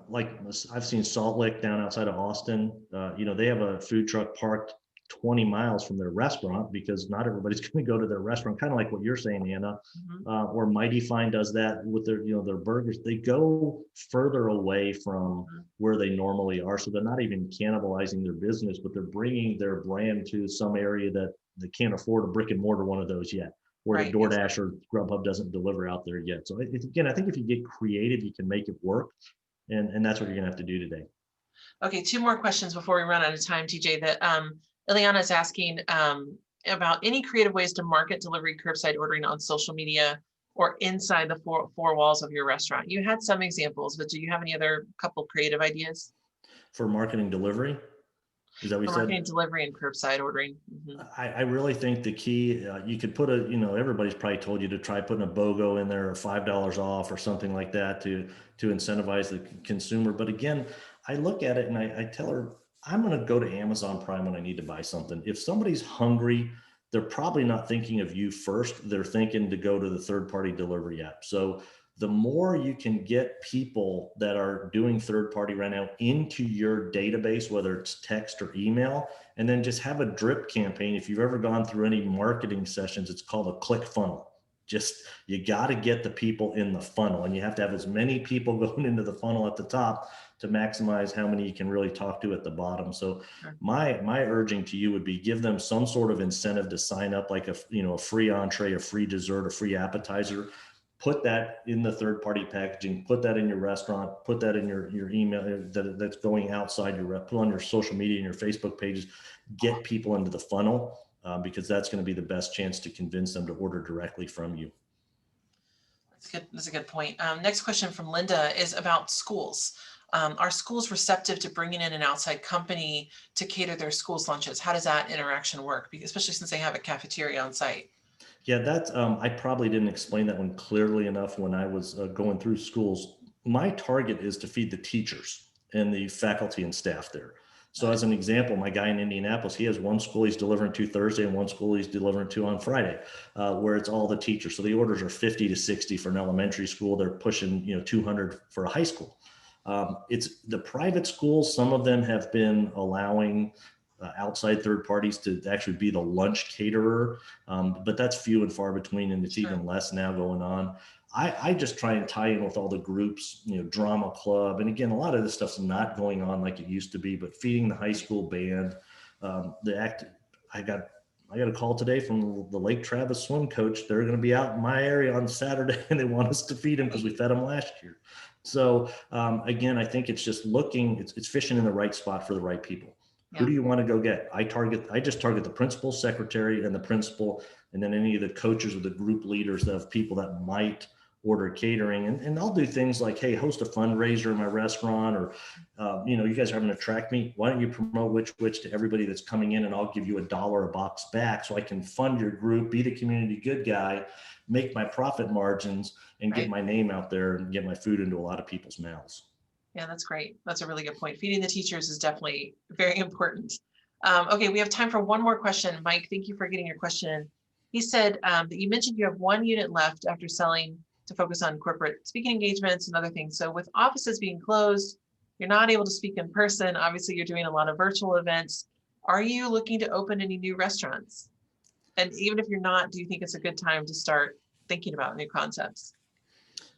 like I've seen Salt Lick down outside of Austin. They have a food truck parked 20 miles from their restaurant because not everybody's going to go to their restaurant, kind of like what you're saying, Anna. Or Mighty Fine does that with their burgers. They go further away from where they normally are, so they're not even cannibalizing their business, but they're bringing their brand to some area that they can't afford a brick and mortar one of those yet, where the DoorDash or Grubhub doesn't deliver out there yet. So again, I think if you get creative, you can make it work, and that's what you're going to have to do today. Okay, 2 more questions before we run out of time, TJ. That Ileana is asking about any creative ways to market delivery curbside ordering on social media or inside the four walls of your restaurant. You had some examples, but do you have any other couple creative ideas for marketing delivery? Is that what you said? Marketing delivery and curbside ordering. I really think the key, you could put everybody's probably told you to try putting a BOGO in there or $5 off or something like that to incentivize the consumer. But again, I look at it and I tell her, I'm going to go to Amazon Prime when I need to buy something. If somebody's hungry, they're probably not thinking of you first. They're thinking to go to the third-party delivery app. So the more you can get people that are doing third-party right now into your database, whether it's text or email, and then just have a drip campaign. If you've ever gone through any marketing sessions, it's called a click funnel. You got to get the people in the funnel, and you have to have as many people going into the funnel at the top to maximize how many you can really talk to at the bottom. So my urging to you would be give them some sort of incentive to sign up, like a free entree, a free dessert, a free appetizer. put that in the third-party packaging, put that in your restaurant, put that in your email that's going outside put on your social media and your Facebook pages, get people into the funnel, because that's going to be the best chance to convince them to order directly from you. That's good. That's a good point. Next question from Linda is about schools. Are schools receptive to bringing in an outside company to cater their schools' lunches? How does that interaction work? Especially since they have a cafeteria on site. Yeah, that's, I probably didn't explain that one clearly enough when I was going through schools. My target is to feed the teachers and the faculty and staff there. So as an example, my guy in Indianapolis, he has one school he's delivering to Thursday and one school he's delivering to on Friday, where it's all the teachers. So the orders are 50 to 60 for an elementary school. They're pushing, 200 for a high school. It's the private schools. Some of them have been allowing outside third parties to actually be the lunch caterer. But that's few and far between, and it's even less now going on. I just try and tie in with all the groups, drama club. And again, a lot of this stuff's not going on like it used to be, but feeding the high school band, I got a call today from the Lake Travis swim coach. They're going to be out in my area on Saturday and they want us to feed them because we fed them last year. So again, I think it's just it's fishing in the right spot for the right people. Yeah. Who do you want to go get? I just target the principal, secretary, and the principal, and then any of the coaches or the group leaders of people that might order catering. And I'll do things like, hey, host a fundraiser in my restaurant, or, you guys are having a track meet. Why don't you promote which to everybody that's coming in, and I'll give you $1 a box back so I can fund your group, be the community good guy, make my profit margins, and get my name out there and get my food into a lot of people's mouths. Yeah, that's great. That's a really good point. Feeding the teachers is definitely very important. Okay, we have time for one more question. Mike, thank you for getting your question. He said that you mentioned you have one unit left after selling to focus on corporate speaking engagements and other things. So with offices being closed, you're not able to speak in person. Obviously, you're doing a lot of virtual events. Are you looking to open any new restaurants? And even if you're not, do you think it's a good time to start thinking about new concepts?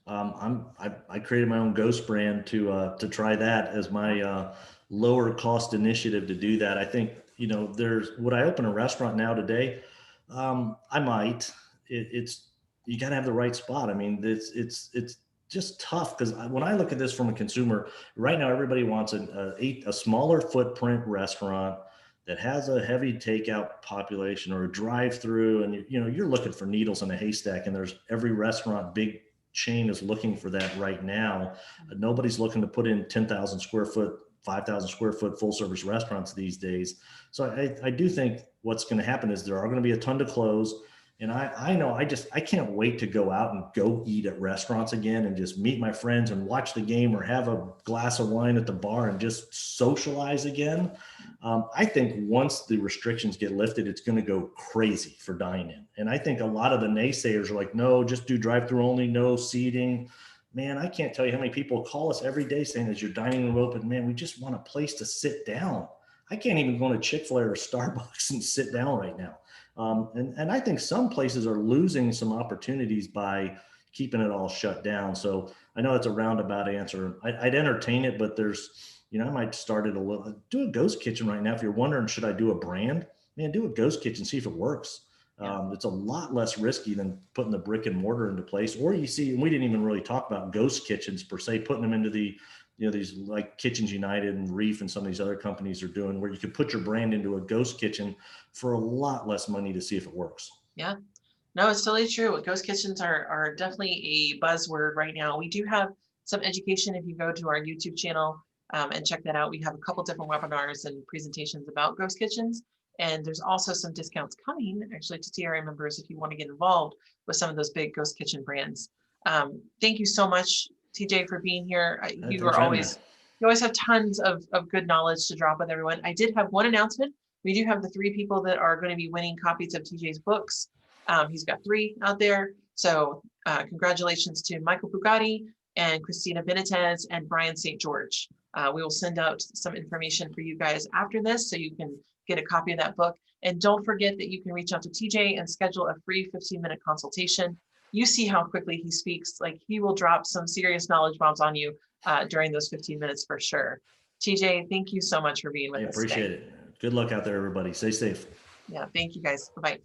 I created my own ghost brand to try that as my lower cost initiative to do that. I think, would I open a restaurant now today? I might. You got to have the right spot. I mean, it's just tough, because when I look at this from a consumer right now, everybody wants a smaller footprint restaurant that has a heavy takeout population or a drive-through, and you're looking for needles in a haystack, and there's every restaurant, big chain is looking for that right now. Nobody's looking to put in 10,000 square foot, 5,000 square foot full service restaurants these days. So I do think what's going to happen is there are going to be a ton to close. And I know I can't wait to go out and go eat at restaurants again and just meet my friends and watch the game or have a glass of wine at the bar and just socialize again. I think once the restrictions get lifted, it's going to go crazy for dine-in. And I think a lot of the naysayers are like, no, just do drive-through only, no seating. Man, I can't tell you how many people call us every day saying, is your dining room open? Man, we just want a place to sit down. I can't even go to Chick-fil-A or Starbucks and sit down right now. And I think some places are losing some opportunities by keeping it all shut down. So I know it's a roundabout answer. I'd entertain it, but I might start it do a ghost kitchen right now. If you're wondering, should I do a brand? Man, do a ghost kitchen, see if it works. It's a lot less risky than putting the brick and mortar into place. Or you see, and we didn't even really talk about ghost kitchens per se, putting them into these like Kitchens United and Reef and some of these other companies are doing, where you could put your brand into a ghost kitchen for a lot less money to see if it works. Yeah, no, it's totally true. Ghost kitchens are definitely a buzzword right now. We do have some education if you go to our YouTube channel and check that out. We have a couple different webinars and presentations about ghost kitchens. And there's also some discounts coming actually to TRA members if you want to get involved with some of those big ghost kitchen brands. Thank you so much, TJ, for being here. You always have tons of good knowledge to drop with everyone. I did have one announcement. We do have the 3 people that are going to be winning copies of TJ's books. He's got 3 out there. So congratulations to Michael Bugatti and Christina Benitez and Brian St. George. We will send out some information for you guys after this so you can get a copy of that book. And don't forget that you can reach out to TJ and schedule a free 15-minute consultation. You see how quickly he speaks. Like, he will drop some serious knowledge bombs on you during those 15 minutes for sure. TJ, thank you so much for being with us today. I appreciate it. Good luck out there, everybody. Stay safe. Yeah, thank you guys. Bye-bye.